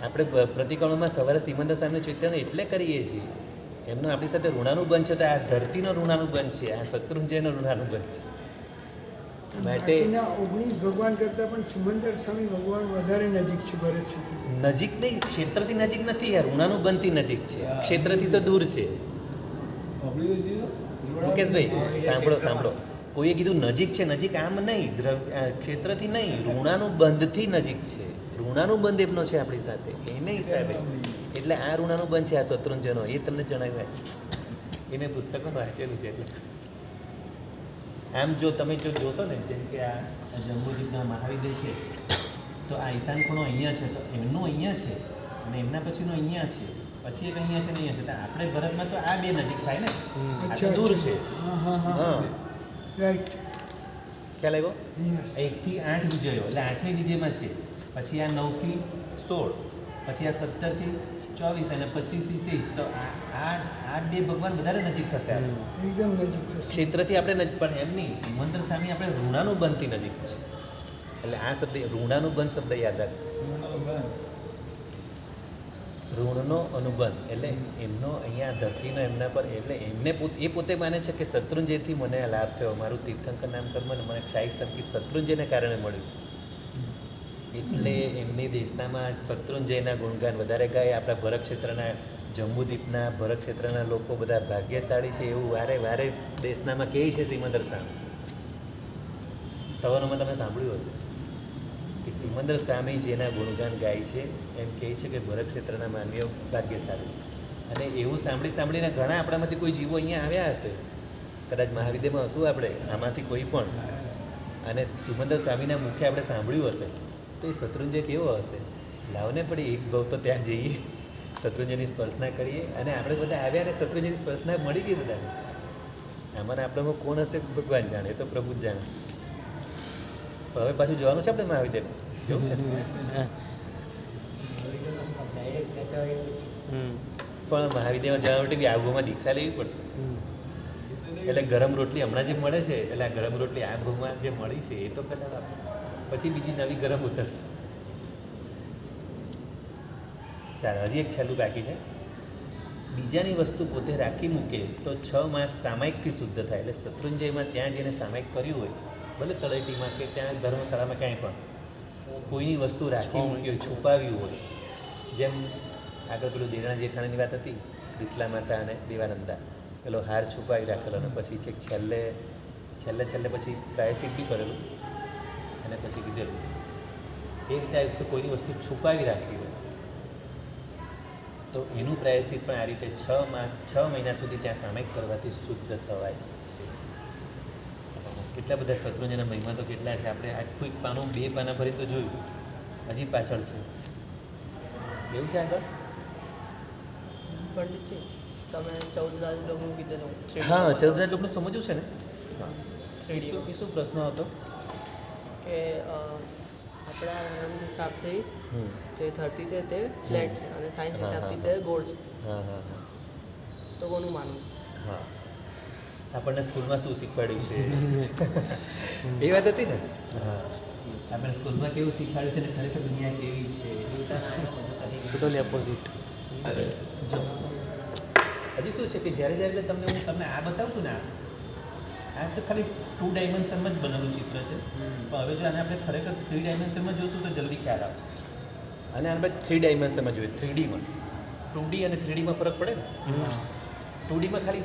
આપણે પ્રતિક્રમણમાં સવારે સિમંદર સ્વામીનું ચિંતન એટલે કરીએ છીએ, એમનું આપણી સાથે ઋણાનું બંધ છે. તો આ ધરતીનો ઋણાનું બંધ છે, આ શત્રુંજયનો ઋણાનું બંધ છે. માટે 19 ભગવાન કરતાં પણ સિમંદર સ્વામી ભગવાન વધારે નજીક છે ભરતસિંહથી. નજીક નહીં, ક્ષેત્રથી નજીક નથી યાર, ઋણાનું બંધથી નજીક છે, ક્ષેત્રથી તો દૂર છે. મુકેશભાઈ સાંભળો, કોઈએ કીધું નજીક છે, નજીક આમ નહીં, ક્ષેત્રથી નહીં, ઋણાનું બંધથી નજીક છે. ઋણાનું બંધ એમનો છે આપણી સાથે, એને હિસાબે. એટલે આ ઋણાનું બંધ છે આ શત્રુંજયનો, એ તમને જણાવ્યું. એ મેં પુસ્તકમાં વાંચેલું છે. એટલે આમ જો તમે જોશો ને, જેમ કે આ જંબુદ્વીપના મહાવિદ્ય છે, તો આ ઈશાન ખૂણો અહીંયા છે, તો એમનું અહીંયા છે અને એમના પછીનું અહીંયા છે, પછી એક અહીંયા છે ને અહીંયા છે. તો આપણે ભરતમાં તો આ બે નજીક થાય ને, આ તો દૂર છે. હા રાઈટ, ખ્યાલ આવ્યો? 1 થી 8 વિજયો, એટલે 8ની વિજયમાં છે. પછી આ 9 થી 16, પછી આ 17 થી 24 અને 25 થી 30. તો આ બે ભગવાન વધારે નજીક થશે. એકદમ નજીક થશે. ક્ષેત્રથી આપણે નજીક, પણ એમ નહીં, સિમંદર સ્વામી આપણે ઋણાનું બંધથી નજીક છે. એટલે આ શબ્દ ઋણાનું બંધ શબ્દ યાદ રાખજો. ઋણનો અનુબંધ એટલે એમનો અહીંયા ધરતીનો એમના પર, એટલે એમને પોતે માને છે કે શત્રુંજયથી મને આ લાભ થયો, મારું તીર્થંકર નામ કર્મ ને મને ક્ષાયિક સંકિત શત્રુંજયને કારણે મળ્યું. એટલે એમની દેશનામાં શત્રુંજયના ગુણગાન વધારે ગાય. આપણા ભરત ક્ષેત્રના, જંબુદ્વીપના ભરત ક્ષેત્રના લોકો બધા ભાગ્યશાળી છે એવું વારે વારે દેશનામાં કહે છે. સિમંદર સ્વામી સ્થવરોમાં તમે સાંભળ્યું હશે કે સિમંદર સ્વામી જેના ગુણગાન ગાય છે એમ કહે છે કે ભરત ક્ષેત્રના માનવીઓ ભાગ્યશાળી છે. અને એવું સાંભળીને ઘણા આપણામાંથી કોઈ જીવો અહીંયા આવ્યા હશે, કદાચ મહાવિદ્યમાં હશું આપણે આમાંથી કોઈ પણ, અને સિમંદર સ્વામીના મુખે આપણે સાંભળ્યું હશે, તો એ શત્રુંજય કેવો હશે? લાવને પણ એક ભાવ તો ત્યાં જઈએ, શત્રુંજયની સ્પર્શના કરીએ, અને આપણે બધા આવ્યા ને શત્રુંજયની સ્પર્શના મળી ગઈ બધાને. આમાં આપણામાં કોણ હશે ભગવાન જાણે, એ તો પ્રભુ જ જાણે. પણ હવે પાછું જવાનું છે આપણે મહાવિદ્યાલય, કેવું છે? ડાયરેક્ટ કહેતા હોય એવું છે. પણ મહાવિદ્યાલયમાં જવા માટે બી આબુમાં દીક્ષા લેવી પડશે. એટલે ગરમ રોટલી હમણાં જે મળે છે, એટલે આ ગરમ રોટલી આ ભાવમાં જે મળી છે એ તો પહેલાં આપે, પછી બીજી નવી ગરમ ઉતરશે. ચાલો, હજી એક છેલ્લું બાકી છે. બીજાની વસ્તુ પોતે રાખી મૂકે તો 6 માસ સામાયિકથી શુદ્ધ થાય. એટલે શત્રુંજયમાં ત્યાં જેને સામાયિક કર્યું હોય, ભલે તળેટીમાં કે ત્યાં ધર્મશાળામાં ક્યાંય પણ કોઈની વસ્તુ રાખી મૂકી હોય, છુપાવી હોય, જેમ આગળ પેલું દેરાણા જેઠાણીની વાત હતી, ક્રિસ્લા માતા અને દેવાનંદા, પેલો હાર છુપાવી રાખેલો અને પછી છેક છેલ્લે પછી પ્રાયશ્ચિત બી કરેલું અને પછી કીધેલું. એ રીતે આ વસ્તુ કોઈની વસ્તુ છુપાવી રાખી હોય તો એનું પ્રાયશ્ચિત પણ આ રીતે 6 મહિના સુધી ત્યાં સામાયિક કરવાથી શુદ્ધ થવાય. કેટલા બધા શત્રુંજયના મહિમા તો કેટલા છે, આપણે આખું એક પાનું 2 પાના ભરીને તો જોયું, હજી પાછળ છે. એવું છે આગળ? પંડિતજી, તમે 14 રાજલોકનું કીધેલું. હા, 14 લોકનું સમજવું છે ને? 3D એ શું પ્રશ્ન હતો? કે આપણા રંગની હિસાબથી જે ધરતી છે તે ફ્લેટ છે અને સાયન્સ હિસાબથી તે ગોળ છે, હા હા હા તો કોનું માનવું? હા, આપણને સ્કૂલમાં શું શીખવાડ્યું છે એ વાત હતી ને. હા, આપણે સ્કૂલમાં કેવું શીખવાડ્યું છે ને ખરેખર દુનિયા કેવી છે. Totally opposite. જો હજી શું છે કે જ્યારે તમને આ બતાવું છું ને, આ તો ખાલી 2 ડાયમેન્શનમાં જ બનેલું ચિત્ર છે, પણ હવે જો આને આપણે ખરેખર 3 ડાયમેન્શનમાં જોઈશું તો જલ્દી ખ્યાલ આવશે. અને આપણે 3 ડાયમેન્શનમાં જોઈએ, 3Dમાં. 2D અને 3Dમાં ફરક પડે ને. 2Dમાં ખાલી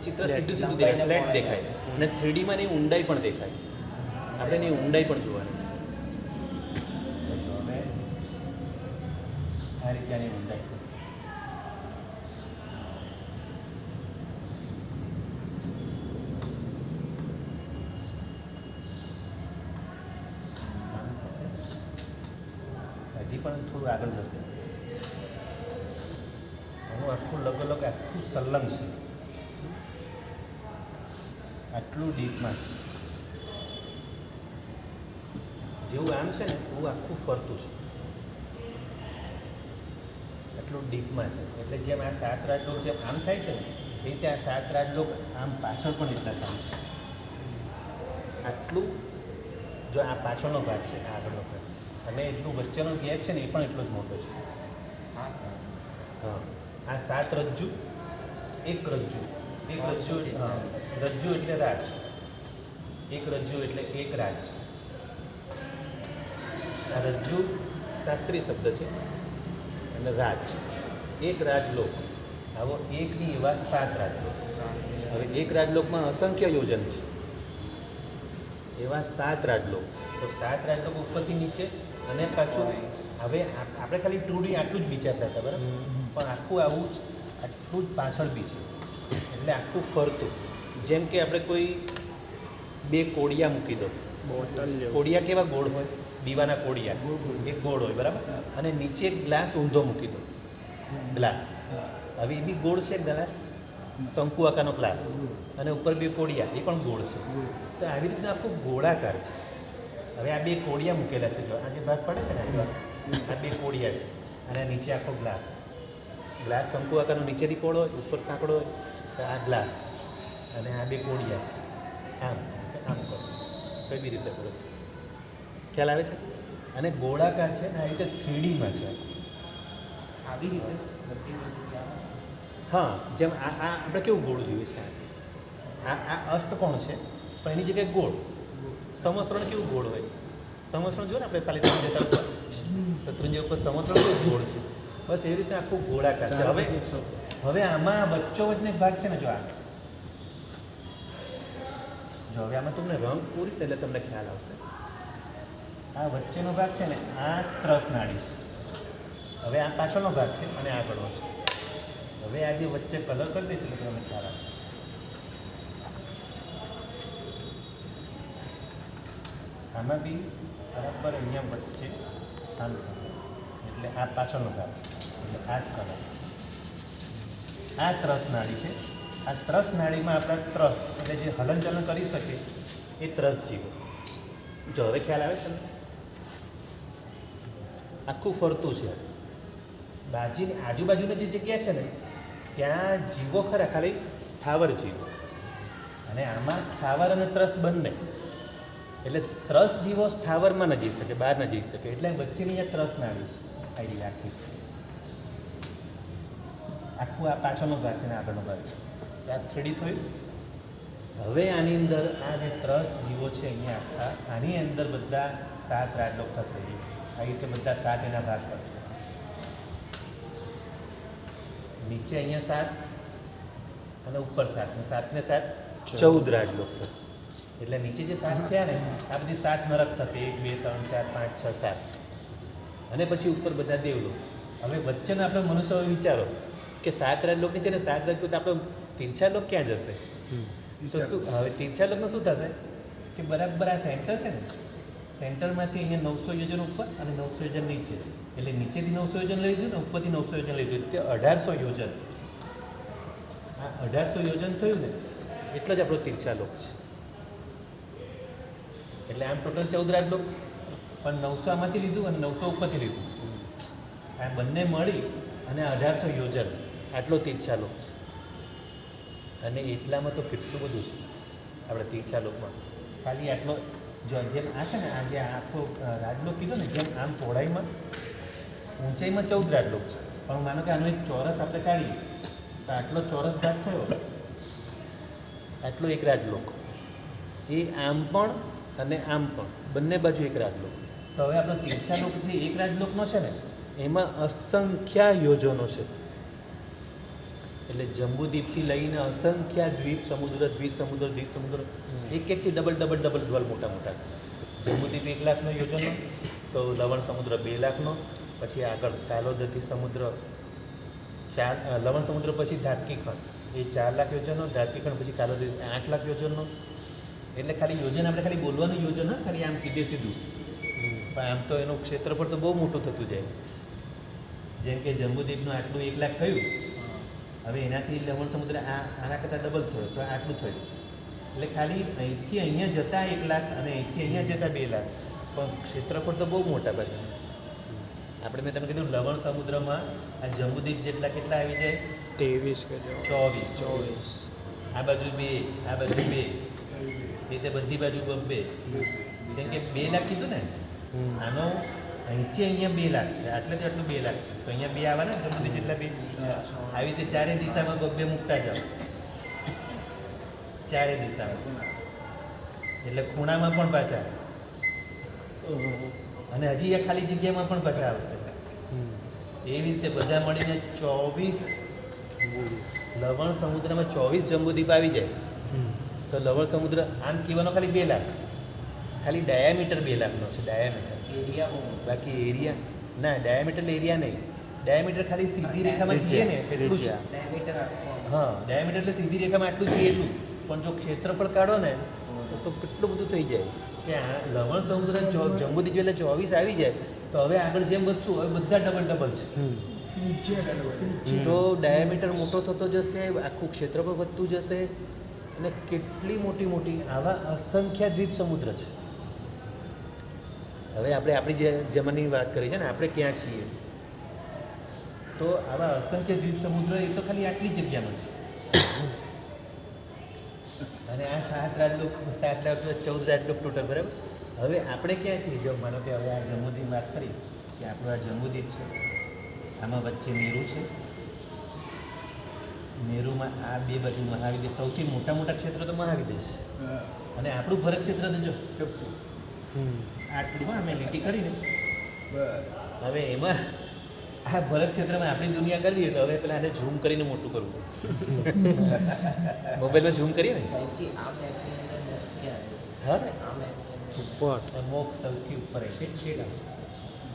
ચિત્ર સીધું દેખાય, ફ્લેટ દેખાય, અને 3Dમાં એની ઊંડાઈ પણ દેખાય. આપણે એની ઊંડાઈ પણ જોવાની છે. હવે આ રીતે આની ઊંડાઈ થશે. હજી પણ થોડું આગળ જશે. આનું આખું લગભગ આખું સંલગ્ન છે, આટલું ડીપમાં છે. જેવું આમ છે ને એવું આખું ફરતું છે, આટલું ડીપમાં છે. એટલે જેમ આ 7 રાજલોક જેમ આમ થાય છે ને એ રીતે આ 7 રાજલોક આમ પાછળ પણ એટલા થાય છે. આટલું જો આ પાછળનો ભાગ છે, આ આગળનો ભાગ છે, અને એટલું વચ્ચેનો ગેપ છે ને એ પણ એટલો જ મોટો છે. હા, આ 7 રજ્જુ, એક રજ્જુ, હા, રજ્જુ એટલે રાજ, એક રજ્જુ એટલે એક રાજ. આ રજ્જુ શાસ્ત્રીય શબ્દ છે અને રાજ, એક રાજલોક. આવો એકની એવા 7 રાજલોક. હવે એક રાજલોકમાં અસંખ્ય યોજન છે, એવા 7 રાજલોક. તો 7 રાજલોક ઉપરથી નીચે, અને પાછું હવે આપણે ખાલી 2D આટલું જ વિચારતા હતા, બરાબર, પણ આખું આવું જ આટલું જ પાછળ બી છે. એટલે આખું ફરતું, જેમ કે આપણે કોઈ 2 કોડિયા મૂકી દો. કોડિયા કેવા ગોળ હોય? દીવાના કોડિયા એક ગોળ હોય, બરાબર, અને નીચે એક ગ્લાસ ઊંધો મૂકી દો, ગ્લાસ. હવે એ બી ગોળ છે, ગ્લાસ શંકુ આકારનો ગ્લાસ, અને ઉપર 2 કોડિયા એ પણ ગોળ છે. તો આવી રીતના આખું ગોળાકાર છે. હવે આ 2 કોડિયા મૂકેલા છે, જો આ જે ભાગ પડે છે ને આ 2 કોડિયા છે, અને નીચે આખો ગ્લાસ. ગ્લાસ શંકુ આકારનો નીચેથી કોળો હોય, ઉપર સાંકડો હોય, તો આ ગ્લાસ અને આ 2 કોડિયા છે. આમ આમ કરો, કઈ બી રીતે કરો, ખ્યાલ આવે છે? અને ગોળાકાર છે ને આ રીતે 3Dમાં છે. આવી રીતે બધી બાજુથી આવે. હા, જેમ આ આપણે કેવું ગોળ જોઈએ છે, આ અષ્ટકોણ છે પણ એની જગ્યાએ ગોળ. સમસ્રણ કેવું ગોળ હોય? સમસ્રણ જો ને આપણે ખાલી જતા ઉપર શત્રુંજય ઉપર સમસ્રણ કેવું ગોળ છે, બસ એવી રીતે આખું ગોળાકાર છે. હવે આમાં વચ્ચોવચનો એક ભાગ છે ને, જો હવે આમાં તમને રંગ પૂરીશ એટલે તમને ખ્યાલ આવશે. આ વચ્ચેનો ભાગ છે ને આ ત્રસ નાડી છે. હવે આ પાછળનો ભાગ છે અને આગળનો છે. હવે આ જે વચ્ચે કલર કરી દઈશ એટલે તમને ખ્યાલ આવશે. આમાં બી બરાબર અહીંયા વચ્ચે શાંત થશે. એટલે આ પાછળનો ભાગ એટલે આ જ કલર. આ ત્રસ નાડી છે. આ ત્રસ નાડીમાં આપણા ત્રસ એટલે જે હલનચલન કરી શકે એ ત્રસ જીવો. જો હવે ખ્યાલ આવે છે ને? આખું ફરતું છે. બાજુની આજુબાજુની જે જગ્યા છે ને ત્યાં જીવો ખરા, ખાલી સ્થાવર જીવો. અને આમાં સ્થાવર અને ત્રસ બંને, એટલે ત્રસ જીવો સ્થાવરમાં ન જઈ શકે, બહાર ન જઈ શકે, એટલે વચ્ચેની આ ત્રસ નાડી છે. આવી આખી આખું આ પાછળનો ભાગ છે ને આગળનો ભાગ છે. ત્યાં 3D થયું. હવે આની અંદર આ જે ત્રસ જીવો છે અહીંયા આખા, આની અંદર બધા 7 રાજલોક થશે. આવી રીતે બધા 7 એના ભાગ કરશે. નીચે અહીંયા 7 અને ઉપર 7 ને 7 ને 7 14 રાજલોક થશે. એટલે નીચે જે 7 થયા ને આ બધી 7 નરક થશે. 1 2 3 4 5 6 7 અને પછી ઉપર બધા દેવલોક. હવે વચ્ચેનો આપણે મનુષ્ય વિચારો કે 7 રાજલોક નીચે ને 7 રાજલોક તો આપણો તીર્છાલોક ક્યાં જશે? તો શું હવે તીર્છાલોકમાં શું થશે કે બરાબર આ સેન્ટર છે ને, સેન્ટરમાંથી અહીંયા 900 યોજન ઉપર અને 900 યોજન નીચે, એટલે નીચેથી 900 યોજન લઈ લીધું ને ઉપરથી 900 યોજન લઈ લીધું, તે 1800 યોજન. આ 1800 યોજન થયું ને એટલે જ આપણો તીર્છાલોક છે. એટલે આમ ટોટલ 14 રાજલોક, પણ 900 આમાંથી લીધું અને 900 ઉપરથી લીધું. આ બંને મળી અને 1800 યોજન આટલો તીર્છાલોક છે. અને એટલામાં તો કેટલું બધું છે આપણે તીર્છાલોકમાં. ખાલી આટલો જો જેમ આ છે ને, આ જે આખો રાજલોક કીધો ને, જેમ આમ પહોળાઈમાં ઊંચાઈમાં 14 રાજલોક છે, પણ માનો કે આનો એક ચોરસ આપણે કાઢીએ તો આટલો ચોરસ ભાગ થયો, આટલો એક રાજલોક. એ આમ પણ અને આમ પણ બંને બાજુ એક રાજલોક. તો હવે આપણો તીર્છાલોક જે એક રાજલોકનો છે ને એમાં અસંખ્ય યોજનો છે. એટલે જંબુદ્વીપથી લઈને અસંખ્ય દ્વીપ સમુદ્ર એક એકથી ડબલ મોટા મોટા. જંબુદ્વીપ 1 લાખનો યોજનો, તો લવણ સમુદ્ર 2 લાખનો, પછી આગળ કાલોદતી સમુદ્ર લવણ સમુદ્ર પછી ધાતકી ખંડ એ 4 લાખ યોજનો, ધાતકી ખંડ પછી કાલોદતી 8 લાખ યોજનનો. એટલે ખાલી યોજન આપણે ખાલી બોલવાનું યોજન હા, ખાલી આમ સીધું, પણ આમ તો એનું ક્ષેત્રફળ તો બહુ મોટું થતું જાય. જેમ કે જંબુદ્વીપનું આટલું 1 લાખ થયું, હવે એનાથી લવણ સમુદ્ર આના કરતાં ડબલ થયો તો આટલું થયું. એટલે ખાલી અહીંથી અહીંયા જતા 1 લાખ અને અહીંથી અહીંયા જતા 2 લાખ, પણ ક્ષેત્રફળ તો બહુ મોટા બધા. આપણે મેં તમને કીધું લવણ સમુદ્રમાં આ જંબુદ્વીપ જેટલા કેટલા આવી જાય? 23 કે 24. આ બાજુ 2, આ બાજુ 2, રીતે બધી બાજુ 2. કેમ કે 2 લાખ કીધું ને, આનો અહીંથી અહીંયા 2 લાખ છે, આટલેથી આટલું 2 લાખ છે, તો અહીંયા 2 આવવાના જંબુદ્વીપ જેટલા 2. આવી રીતે ચારે દિશામાં 2 મૂકતા જાઓ, ચારે દિશામાં. એટલે ખૂણામાં પણ પાછા, અને હજી એ ખાલી જગ્યામાં પણ પાછા આવશે. એવી રીતે બધા મળીને 24 લવણ સમુદ્રમાં 24 જંબુદ્વીપ આવી જાય. તો લવણ સમુદ્ર આમ કહેવાનો ખાલી 2 લાખ, ખાલી ડાયામીટર 2 લાખનો છે ડાયામીટર. બાકી એરિયા ના, ડાયામીટર એરિયા નહીં, ડાયામીટર ખાલી સીધી રેખામાં છીએ ને એટલું જ. હા, ડાયામીટર એટલે સીધી રેખામાં આટલું જોઈએ એટલું, પણ જો ક્ષેત્રફળ કાઢો ને તો કેટલું બધું થઈ જાય. કે આ લવણ સમુદ્ર જંબુદ્વીપ એટલે 24 આવી જાય, તો હવે આગળ જેમ વધશું હવે બધા ડબલ છે. તો ડાયામીટર મોટો થતો જશે, આખું ક્ષેત્રફળ વધતું જશે, અને કેટલી મોટી આવા અસંખ્ય દ્વીપ સમુદ્ર છે. હવે આપણે આપણી જે જમીનની વાત કરી છે ને, આપણે ક્યાં છીએ, તો આવા અસંખ્ય દ્વીપ સમુદ્ર એ તો ખાલી આટલી જગ્યામાં છે. અને આ 7 રાજલોક 14 રાજલોક ટોટલ, બરાબર. હવે આપણે ક્યાં છીએ? જો માનો કે હવે આ જંબુદ્વીપ વાત કરી કે આપણું આ જંબુદ્વીપ છે, આમાં વચ્ચે મેરુ છે, મેરુમાં આ 2 બાજુ મહાવિદ્ય, સૌથી મોટા ક્ષેત્ર તો મહાવિદ્ય છે. અને આપણું ભરત ક્ષેત્ર તો જો આટલું મેં લીટી કરીને, હવે એમાં આ ભરત ક્ષેત્રમાં આપણી દુનિયા કરવી તો હવે પેલા આને ઝૂમ કરીને મોટું કરવું પડશે. મોબાઈલમાં ઝૂમ કરીએ ને, હા ઉપર મોક્ષ સૌથી ઉપર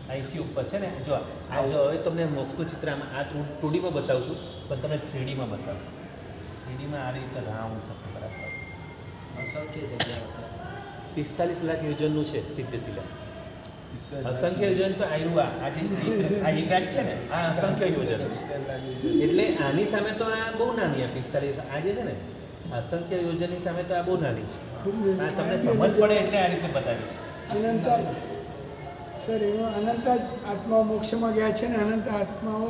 અહીંથી ઉપર છે ને. જો આ જો હવે તમને મોક્ષનું ચિત્ર આમાં આ 2Dમાં બતાવું છું, પણ તમને 3Dમાં બતાવું. 3Dમાં આ રીતે રાઉન્ડ થશે, બરાબર. 45 લાખ યોજનનું છે સિદ્ધશિલા. અસંખ્ય યોજન તો આવ્યું આ એક રાત છે ને આ અસંખ્ય યોજન એટલે આની સામે તો આ બહુ નાની આ 45 આ જે છે ને અસંખ્ય યોજનની સામે તો આ બહુ નાની છે. આ તમને સમજ પડે એટલે આ રીતે બતાવીશ. અનંત સર એમાં અનંત આત્માઓ મોક્ષમાં ગયા છે ને અનંત આત્માઓ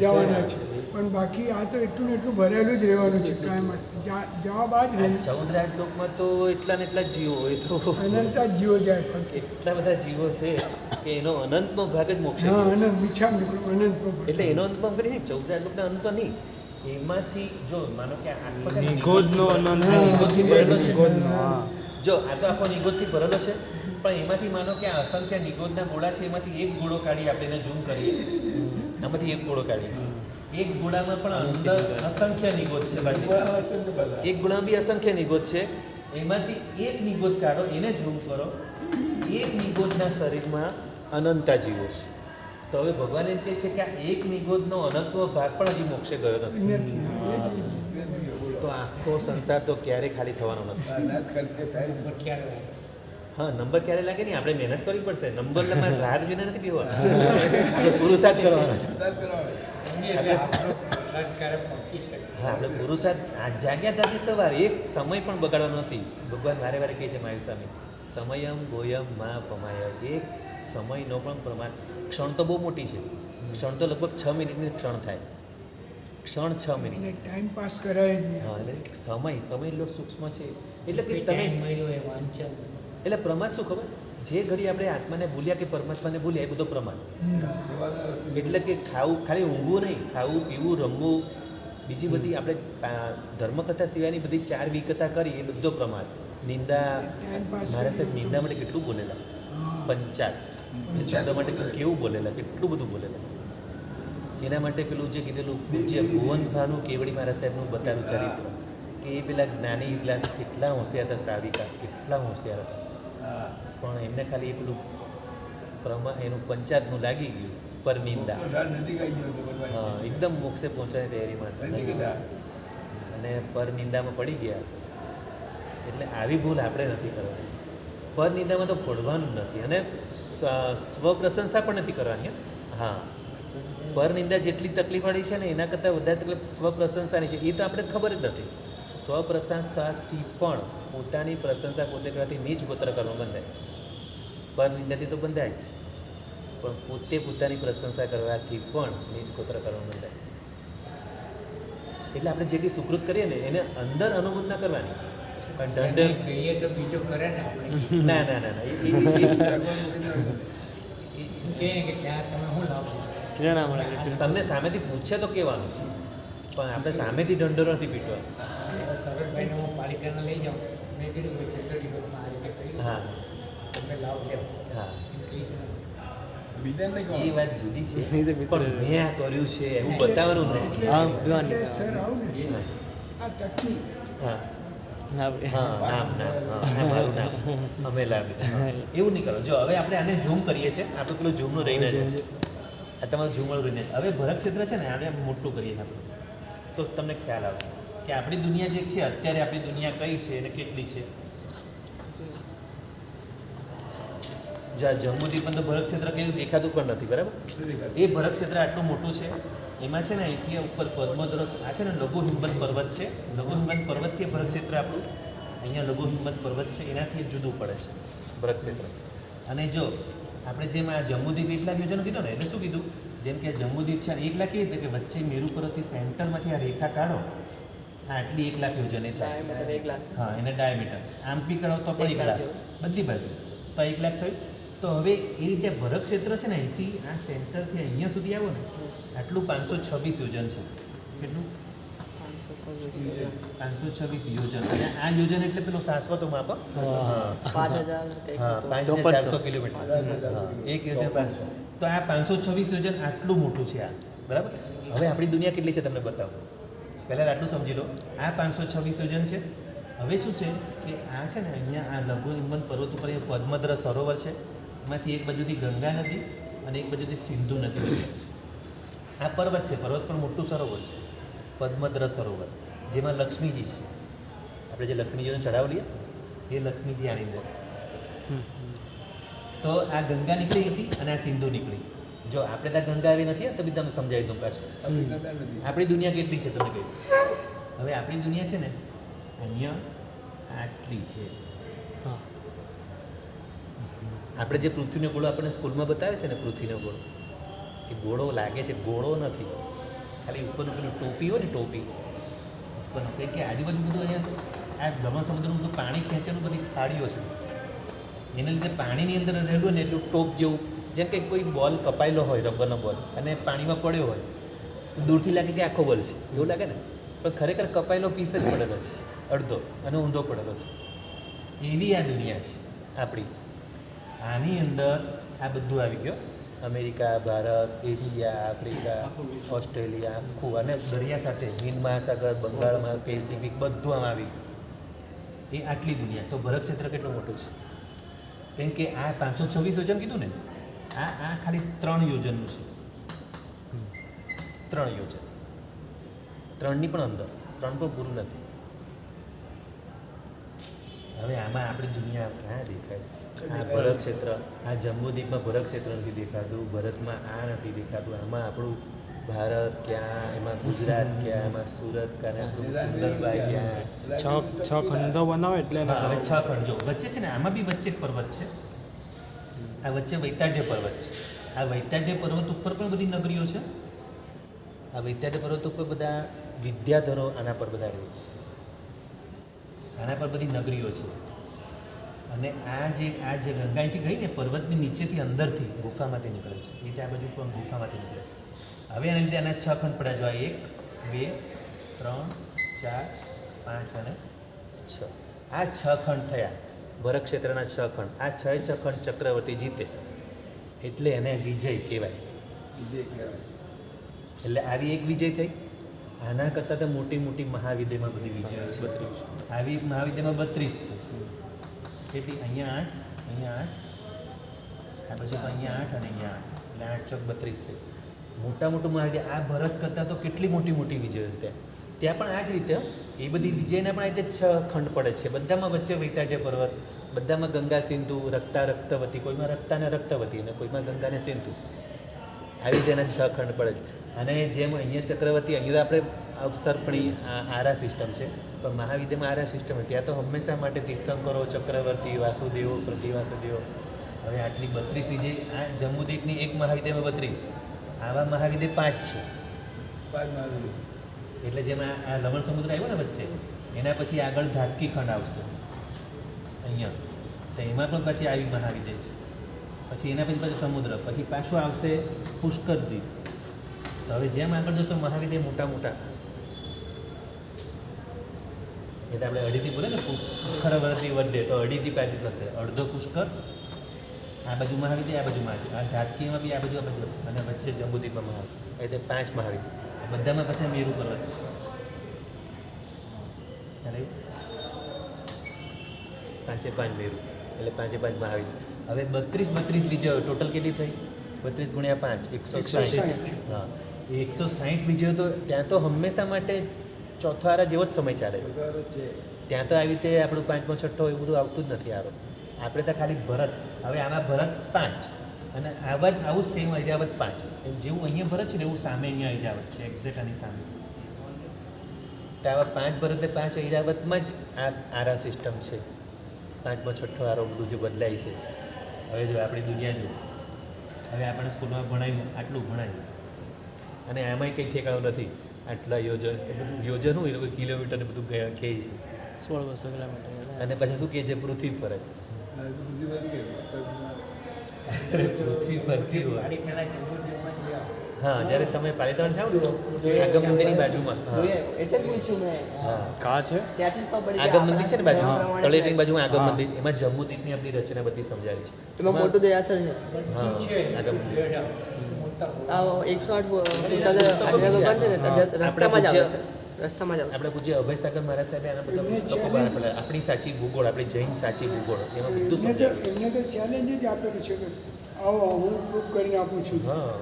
જવાના છે, પણ બાકી આ તો એટલું ને એટલું ભરેલું જ રહેવાનું છે કાયમ માટે. જવાબ આ જ રહે. 14 રાજ લોકમાં તો એટલા ને એટલા જ જીવો હોય તો અનંત જ જીવો જાય ફક્ત. એટલા બધા જીવો છે કે એનો અનંતનો ભાગ જ મોક્ષ હા અનંત મીઠા અનંત એટલે એનો અંતમાં કરી છે 14 રાજ લોકના અંત નહીં. એમાંથી જો માનો કે આખો છે ને નિગોદનો અનંત નિગોદથી ભરેલો છે. નિગોદનો, હા. જો આ તો આખો નિગોદથી ભરેલો છે, પણ એમાંથી માનો કે આ અસંખ્ય નિગોદના ગોળા છે એમાંથી એક ગોળો કાઢી આપણે એને ઝૂમ કરીએ, આમાંથી એક ગોળો કાઢીએ. એક ગોળામાં પણ અંદર અસંખ્ય નિગોદ છે પાછી. એક ગોળામાં બી અસંખ્ય નિગોદ છે, એમાંથી એક નિગોદ કાઢો એને ઝૂમ કરો, એક નિગોદના શરીરમાં અનંતા જીવો છે. તો હવે ભગવાન એમ કહે છે કે આ એક નિગોદનો અનંતનો ભાગ પણ હજી મોક્ષે ગયો નથી. તો આખો સંસાર તો ક્યારે ખાલી થવાનો નથી. હા નંબર ક્યારે લાગે નહીં, આપણે મહેનત કરવી પડશે. નંબર મારે રાહ જોઈને નથી પીવાનો, પુરુષાર્થ કરવાનો છે. હા આપણે પુરુષાર્થ જાગ્યા ત્યાંથી સવાર એક સમય પણ બગાડવાનો નથી. ભગવાન વારે વારે કહે છે મારી સામે સમયમ ગોયમ મા પમાય. એક સમયનો પણ પ્રમાણ. ક્ષણ તો બહુ મોટી છે, ક્ષણ તો લગભગ 6 મિનિટની ક્ષણ થાય. ક્ષણ 6 મિનિટ એટલે ટાઈમ પાસ કરાય જ નહીં. હા એટલે સમય એટલો સૂક્ષ્મ છે. એટલે કે તમે વાંચન એટલે પ્રમાદ શું ખબર, જે ઘડી આપણે આત્માને ભૂલ્યા કે પરમાત્માને ભૂલ્યા એ બધો પ્રમાદ. એટલે કે ખાવું ખાલી ઊંઘવું નહીં, ખાવું પીવું રમવું, બીજી બધી આપણે ધર્મકથા સિવાયની બધી 4 વિકથા કરી એ બધો પ્રમાદ. નિંદા મારા સાહેબ નિંદા માટે કેટલું બોલેલા, પંચાત એ શબ્દ માટે કેવું બોલેલા, કેટલું બધું બોલેલા. એના માટે પેલું જે કીધેલું પૂજ્ય ભુવન ભાનું કેવડી મારા સાહેબનું બતાવ્યું ચરિત્ર કે એ પેલા જ્ઞાની ગ્લાસ કેટલા હોશિયાર હતા, શ્રાવિકા કેટલા હોશિયાર હતા, પણ એમને ખાલી એ પેલું એનું પંચાતનું લાગી ગયું પર નિંદા. હા એકદમ મોક્ષે પહોંચવાની તૈયારીમાં હતા અને પર નિંદામાં પડી ગયા. એટલે આવી ભૂલ આપણે નથી કરવાની. પર નિંદામાં તો પડવાનું જ નથી અને સ્વપ્રશંસા પણ નથી કરવાની. હા પર નિંદા જેટલી તકલીફવાળી છે ને એના કરતાં વધારે તકલીફ સ્વપ્રશંસાની છે. એ તો આપણે ખબર જ નથી. સ્વપ્રશંસાથી પણ પોતાની પ્રશંસા પોતે કરવાથી નીચ ગોત્ર કરવા બંધાય. પર નિંદાથી તો બંધાય જ, પણ પોતે પોતાની પ્રશંસા કરવાથી પણ નીચ ગોત્ર કરવા બંધાય. એટલે આપણે જે કંઈ સુકૃત કરીએ ને એને અંદર અનુભૂત ના કરવાની, પણ દંડ કહીએ તો બીજું કરે ને આપણે ના ના ના ના કહે કે ત્યાં તમે શું લાવો પ્રેરણા મળે. તમને સામેથી પૂછે તો કહેવાનું છે, પણ આપણે સામેથી દંડો નથી પીટવાનો. સરળભાઈને હું પાલિકાને લઈ જાઉં, મેં કીધું ભાઈ ચંદ્રજીવનમાં આ રીતે કર્યું, હા તમે લાવ લેવો હા એમ કહીશ ને. એ વાત જુદી છે, પણ મેં આ કર્યું છે એવું બતાવવાનું નથી. હા એટલે સર આવું ને આ તકની હા હા હા નામ નામ હા મારું નામ અમે લાવી એવું નહીં કરો. જો હવે આપણે આને ઝૂમ કરીએ છીએ, આપણે પેલું ઝૂમનું રહીને છે, આ તમારું ઝૂમવાળું રહીને. હવે ભરત ક્ષેત્ર છે ને આને મોટું કરીએ આપણે તો તમને ખ્યાલ આવશે કે આપણી દુનિયા જે છે અત્યારે આપણી દુનિયા કઈ છે અને કેટલી છે. જ્યાં જમ્મુથી પણ તો ભરત ક્ષેત્ર કયું દેખાતું પણ નથી, બરાબર? એ ભરત ક્ષેત્ર આટલું મોટું છે, એમાં છે ને અહીંથી ઉપર પદ્મદ્રસ આ છે ને લઘુ હિમવંત પર્વત છે. લઘુ હિમવંત પર્વતથી ભરત ક્ષેત્ર આપણું અહીંયા લઘુ હિમવંત પર્વત છે એનાથી જુદું પડે છે ભરત ક્ષેત્ર. અને જો આપણે જેમ આ જમ્મુદ્વીપ 1 લાખ યોજન કીધું ને એટલે શું કીધું, જેમ કે જમ્મુદ્વીપ છે 1 લાખ કેવી રીતે કે વચ્ચે મેરુ પર્વતથી સેન્ટરમાંથી આ રેખા કાઢો, આ આટલી 1 લાખ યોજન એ થાય. ડાયામીટર 1 લાખ. હા એને ડાયામીટર આમ પી કરો તો પણ 1 લાખ બધી બાજુ તો 1 લાખ થયું. તો હવે એ રીતે ભરત ક્ષેત્ર છે ને અહીંથી આ સેન્ટરથી અહીંયા સુધી આવો ને આટલું 526 યોજન છે. કેટલું? 526 યોજન. અને આ યોજન એટલે પેલું શાશ્વતો માપ. હા 5000 હા 5400 કિલોમીટર. હા એક યોજન 5. તો આ 526 યોજન આટલું મોટું છે આ, બરાબર? હવે આપણી દુનિયા કેટલી છે તમને બતાવો. પહેલાં આટલું સમજી લો. આ 526 યોજન છે. હવે શું છે કે આ છે ને અહીંયા આ લઘુ હિમવંત પર્વત ઉપર એ પદ્મદ્ર સરોવર છે, એમાંથી એક બાજુથી ગંગા નદી અને એક બાજુથી સિંધુ નદી વહે છે. આ પર્વત છે, પર્વત પણ મોટું સરોવર છે, પદ્મદ્ર સરોવર, જેમાં લક્ષ્મીજી છે. આપણે જે લક્ષ્મીજીનો ચઢાવ લઈએ એ લક્ષ્મીજી આની અંદર. તો આ ગંગા નીકળી હતી અને આ સિંધુ નીકળી. જો આપણે ત્યાં ગંગા આવી નથી તો બી તમે સમજાવી દઉં પાછું. આપણી દુનિયા કેટલી છે તમને કહ્યું. હવે આપણી દુનિયા છે ને અહીંયા આટલી છે. હા આપણે જે પૃથ્વીનો ગોળો આપણને સ્કૂલમાં બતાવે છે ને પૃથ્વીનો ગોળો, એ ગોળો લાગે છે, ગોળો નથી. ખાલી ઉપરનું પેલું ટોપી હોય ને ટોપી ઉપરનું, કંઈ કે આજુબાજુ બધું અહીંયા આ ગમન સમુદ્રનું બધું પાણી ખેંચેલું બધી ખાડીઓ છે. એના લીધે પાણીની અંદર રહેલું ને એટલું ટોપ જેવું, જેમ કે કોઈ બોલ કપાયેલો હોય રબરનો બોલ અને પાણીમાં પડ્યો હોય તો દૂરથી લાગે કે આખો બોલ છે એવું લાગે ને, પણ ખરેખર કપાયેલો પીસ જ પડેલો છે અડધો અને ઊંધો પડેલો છે. એવી આ દુનિયા છે આપણી. આની અંદર આ બધું આવી ગયો, America, Bharat, Asia, Africa, Australia આખું, અને દરિયા સાથે હિન્દ મહાસાગર, બંગાળમાં પેસિફિક બધું આમ આવી. એ આટલી દુનિયા. તો ભરત ક્ષેત્ર કેટલું મોટું છે? કેમ કે આ 526 યોજન કીધું ને, આ ખાલી 3 યોજનનું છે. 3 યોજન, 3ની પણ અંદર, 3 પણ પૂરું નથી. હવે આમાં આપણી દુનિયા ક્યાં દેખાય? આ ભરત ક્ષેત્ર, આ જમ્બુદ્વીપમાં ભરત ક્ષેત્ર નથી દેખાતું, ભરતમાં આ નથી દેખાતું, આમાં આપણું ભારત ક્યાં, એમાં ગુજરાત ક્યાં, એમાં સુરત ક્યાં, આપણું સુંદરબાઈ ક્યાં. છ ખંડો બનાવે એટલે હા, હવે 6 ખંડ જો વચ્ચે છે ને, આમાં બી વચ્ચે એક પર્વત છે. આ વચ્ચે વૈતાઢ્ય પર્વત છે. આ વૈતાઢ્ય પર્વત ઉપર પણ બધી નગરીઓ છે. આ વૈતાઢ્ય પર્વત ઉપર બધા વિદ્યાધરો આના પર બધા રહે છે. આના પર બધી નગરીઓ છે. અને આ જે ગંગાઈથી ગઈ ને પર્વતની નીચેથી અંદરથી ગુફામાંથી નીકળે છે. એ રીતે આ બાજુ પણ ગુફામાંથી નીકળે છે. હવે એના લીધે આના 6 ખંડ પડ્યા. જો આ 1, 2, 3, 4, 5 અને 6. આ 6 ખંડ થયા ભરત ક્ષેત્રના 6 ખંડ. આ 6 ખંડ ચક્રવર્તી જીતે એટલે એને વિજય કહેવાય. એટલે આવી એક વિજય થઈ. આના કરતાં તો મોટી મોટી મહાવિદ્યમાં બધી વિજયો છે. આવી મહાવિદ્યમાં 32 છે. કેટલી? અહીંયા 8, અહીંયા 8, આ પછી અહીંયા 8 અને અહીંયા 8, એટલે 8 ચોક 32 થઈ. મોટા મોટું મહાવિદ્ય. આ ભરત કરતાં તો કેટલી મોટી મોટી વિજયો છે. ત્યાં પણ આ જ રીતે એ બધી વિજયના પણ આ રીતે 6 ખંડ પડે છે. બધામાં વચ્ચે વૈતાઢ્ય પર્વત, બધામાં ગંગા સિંધુ, રક્તા રક્તવતી, કોઈમાં રક્તા ને રક્તવતી અને કોઈમાં ગંગા ને સિંધુ. આવી રીતે એના 6 ખંડ પડે છે. અને જેમ અહીંયા ચક્રવર્તી, અહીંયા આપણે અવસર્પણી આરા સિસ્ટમ છે, પણ મહાવિદ્યમાં આરા સિસ્ટમ છે. ત્યાં તો હંમેશા માટે તીર્થંકરો, ચક્રવર્તી, વાસુદેવો, પ્રતિવાસુદેવો. હવે આટલી 32 વિજય. આ જમ્બુદ્વીપની એક મહાવિદ્યમાં 32, આવા મહાવિદ્ય 5 છે. 5 મહાવિદ્ય. એટલે જેમ આ લવણ સમુદ્ર આવ્યો ને વચ્ચે, એના પછી આગળ ધાતકી ખંડ આવશે અહીંયા, તો એમાં પણ પછી આવી મહાવિદ્ય છે. પછી એના પછી સમુદ્ર, પછી પાછું આવશે પુષ્કરજી. તો હવે જેમ આગળ જશો મહાવિદ્ય મોટા મોટા, એટલે આપણે અઢીથી બોલે ને ખરવરતી વધે, તો અઢીથી પાછી થશે. અડધો પુષ્કર, આ બાજુ મહાવિદ્ય, આ બાજુ મહાવિદ્ય, આ ધાતકીમાં બી આ બાજુ અને વચ્ચે જંબુદ્વીપમાં મહાવિદ્ય. એટલે 5 મહાવિદ્ય. બધામાં પછી મેરુ પર્વત છે. અરે 5 મેરુ, એટલે 5 મહાવિદ્ય. હવે 32 વિજયો ટોટલ કેટલી થઈ? 32 ગુણ્યા 5, 160. હા, એ 160 વિજયો. તો ત્યાં તો હંમેશા માટે ચોથો આરા જેવો જ સમય ચાલે છે. ત્યાં તો આવી રીતે આપણું 5મો 6ઠ્ઠો એવું બધું આવતું જ નથી આરો. આપણે તો ખાલી ભરત. હવે આમાં ભરત 5 અને આવું જ સેમ ઐરાવત 5. એમ જેવું અહીંયા ભરત છે ને એવું સામે અહીંયા ઐરાવત છે, એક્ઝેક્ટ આની સામે. તો આવા 5 ભરત 5 ઐરાવતમાં જ આ આરા સિસ્ટમ છે. 5મો 6ઠ્ઠો આરો બધું જે બદલાય છે. હવે જો આપણી દુનિયા જો, હવે આપણે સ્કૂલમાં ભણાવ્યું, આટલું ભણાવ્યું, અને આમાંય કંઈ ઠેકાણું નથી. આટલા યોજન, એ બધું યોજન હોય, એ લોકો કિલોમીટર ને બધું કહે છે. 1600 કિલોમીટર. અને પછી શું કહે છે? પૃથ્વી ફરે છે. પૃથ્વી ફરતી હોય. ગાડી પહેલાં જમ્બુદ્વીપમાં જ ગયા. હા, જ્યારે તમે પાલીતાણા જાઓ ને આગમ મંદિરની બાજુમાં, જોઈએ એટલે જ પૂછ્યું મેં. હા, કા છે ત્યાંથી ખબર પડી કે આગમ મંદિર છે ને બાજુમાં, પ્રમાણે તળેટીની બાજુમાં આગમ હા. મંદિર, એમાં જમ્બુદ્વીપની આપણી રચના બધી સમજાવી છે. એમાં મોટું દેરાસર છે. હા, છે આગમ મંદિર. આ 108 ફૂટના જે આજના ભગવાન છે ને ત્યાં રસ્તામાં જ આવે છે. રસ્તામાં જ આવે છે. આપણે પૂજ્ય અભયસાગર મહારાજ સાહેબે આના બધા પુસ્તકો બહાર પડ્યા. આપણી સાચી ભૂગોળ, આપણી જૈન સાચી ભૂગોળ, એમાં બધું સમજાવ્યું. એમને તો ચેલેન્જ જ આપેલું છે કે આવો હું પ્રૂફ કરીને આપું છું. હા,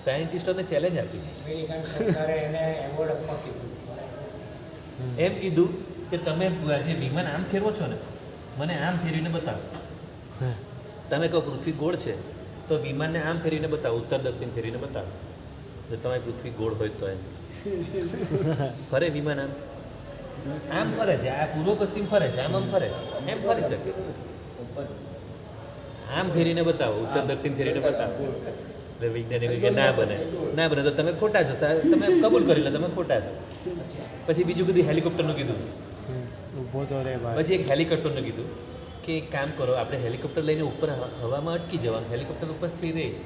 સાયન્ટિસ્ટોને ચેલેન્જ આપી. અમેરિકન સરકારે એને એવોર્ડ આપવા કીધું. એમ કીધું કે તમે જે વિમાન આમ ફેરવો છો ને, મને આમ ફેરવીને બતાવો. તમે કહો પૃથ્વી ગોળ છે તો વિમાનને આમ ફેરીને બતાવો, ઉત્તર દક્ષિણ ફેરીને બતાવો, જો તમારી પૃથ્વી ગોળ હોય તો એમ ફરે વિમાન આમ આમ ફરે છે, આ પૂર્વ પશ્ચિમ ફરે છે, આમ ફરે છે, એમ ફરી શકે. આમ ફેરીને બતાવો, ઉત્તર દક્ષિણ ફેરીને બતાવો. એટલે વૈજ્ઞાનિકો કે ના બને તો તમે ખોટા છો, તમે કબૂલ કરી લો તમે ખોટા છો. પછી બીજું કીધું હેલિકોપ્ટરનું કીધું, ઊભો તો રે ભાઈ. પછી એક હેલિકોપ્ટરનું કીધું કે એક કામ કરો, આપણે હેલિકોપ્ટર લઈને ઉપર હવામાં અટકી જવાનું, હેલિકોપ્ટર ઉપર સ્થિર રહે છે,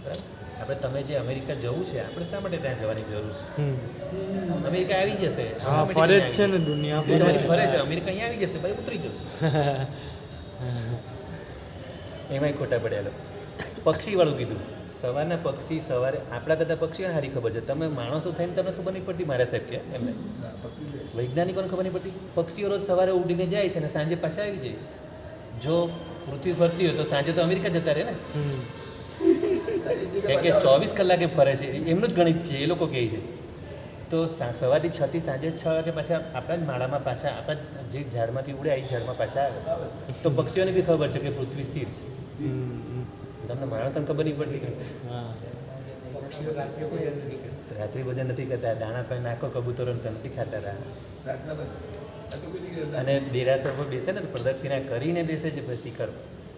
બરાબર. આપણે તમે જે અમેરિકા જવું છે, આપણે શા માટે ત્યાં જવાની જરૂર છે? અમેરિકા આવી જશે, હા ફરે જ છે ને દુનિયા ફરે છે, અમેરિકા અહીંયા આવી જશે, ભાઈ ઉતરી જશે. એમાંય ખોટા પડ્યા લોકો. પક્ષીવાળું કીધું, સવારના પક્ષી સવારે આપણા કરતાં પક્ષીઓને સારી ખબર છે, તમે માણસો થઈને તમને ખબર નહીં પડતી, મારા સાહેબ કે એમને વૈજ્ઞાનિકોને ખબર નહીં પડતી. પક્ષીઓ રોજ સવારે ઉડીને જાય છે અને સાંજે પાછા આવી જાય છે. જો પૃથ્વી ફરતી હોય તો સાંજે તો અમેરિકા જતા રહે ને, કારણ કે 24 કલાકે ફરે છે, એમનું જ ગણિત છે, એ લોકો કહે છે. તો સવારથી 6 થી સાંજે 6 વાગે પાછા આપણા જ માળામાં પાછા આપણા જે ઝાડમાંથી ઉડે એ ઝાડમાં પાછા આવે છે. તો પક્ષીઓને બી ખબર છે કે પૃથ્વી સ્થિર છે, તમને માણસોને ખબર નહીં પડતી. પક્ષીઓ રાત્રે કોઈ અંદર નથી કરતા. રાત્રિ ભોજન નથી કરતા, દાણા પણ નાખો કબૂતરો નથી ખાતા રહ્યા. રાતના બંધ આ તો કોઈ જગ્યાએ અને દેરાસર પર બેસે ને તો પ્રદક્ષિણા કરીને બેસે છે પછી શિખર.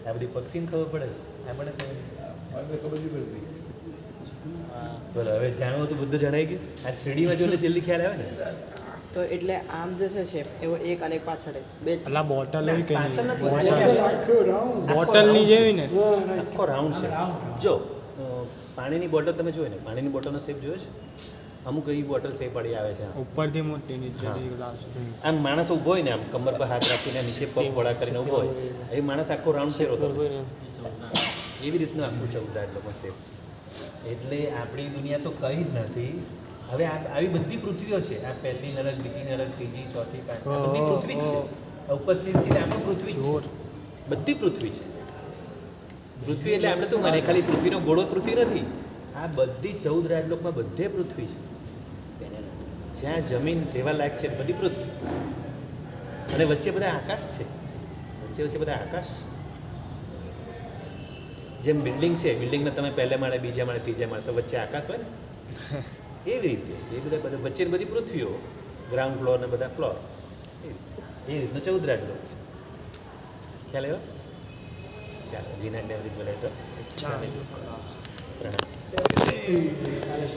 આ બધી પક્ષીને ખબર પડે, આપણે ખબર નહીં. મને ખબર નહીં પડતી. બોલો હવે જાણવું તો બધું જણાઈ ગયું. આ 3D માં જોઈને જલ્દી ખ્યાલ આવે ને. તો એટલે આમ જે છે શેપ એવો એક અને એક પાછળ એક બે જ. અલા બોટલ એવી કઈ પાછળ નથી, બોટલ આખો રાઉન્ડ બોટલની જેવી ને આખો રાઉન્ડ છે. જો પાણીની બોટલ તમે જોઈ ને, પાણીની બોટલનો શેપ જોયો છે? અમુક એવી બોટલ શેપ વાળી આવે છે. ઉપરથી મોટી નીચેથી ગ્લાસ. આમ માણસ ઊભો હોય ને, આમ કમર પર હાથ રાખીને નીચે પગ વળા કરીને ઊભો હોય, એ માણસ આખો રાઉન્ડ ફેરવતો હોય. એવી રીતનું આખું ચૌદાર લોકો શેપ છે. એટલે આપણી દુનિયા તો કંઈ જ નથી. હવે આવી બધી પૃથ્વીઓ છે, આ પહેલી નરક, બીજી નરક, ત્રીજી, ચોથી, પાંચમી, આ બધી પૃથ્વી જ છે. આ ઉપર સીધી આપણું પૃથ્વી જ છે, બધી પૃથ્વી છે. પૃથ્વી એટલે આપણે શું માને, ખાલી પૃથ્વીનો ગોળો પૃથ્વી નથી. આ બધી 14 રાજલોકમાં બધે પૃથ્વી છે. જ્યાં જમીન રહેવા લાયક છે બધી પૃથ્વી, અને વચ્ચે બધા આકાશ છે, વચ્ચે બધા આકાશ. જેમ બિલ્ડિંગ છે, બિલ્ડિંગમાં તમે પહેલા માળે, બીજા માળે, ત્રીજા માળે, તો વચ્ચે આકાશ હોય ને, એવી રીતે એ બધા વચ્ચે બધી પૃથ્વીઓ, ગ્રાઉન્ડ ફ્લોર ને બધા ફ્લોર, એ રીતનો 14 રાજલોક છે. ખ્યાલ આવ્યો? ચાલો જીના ડેવરી બોલે તો પ્રણામ.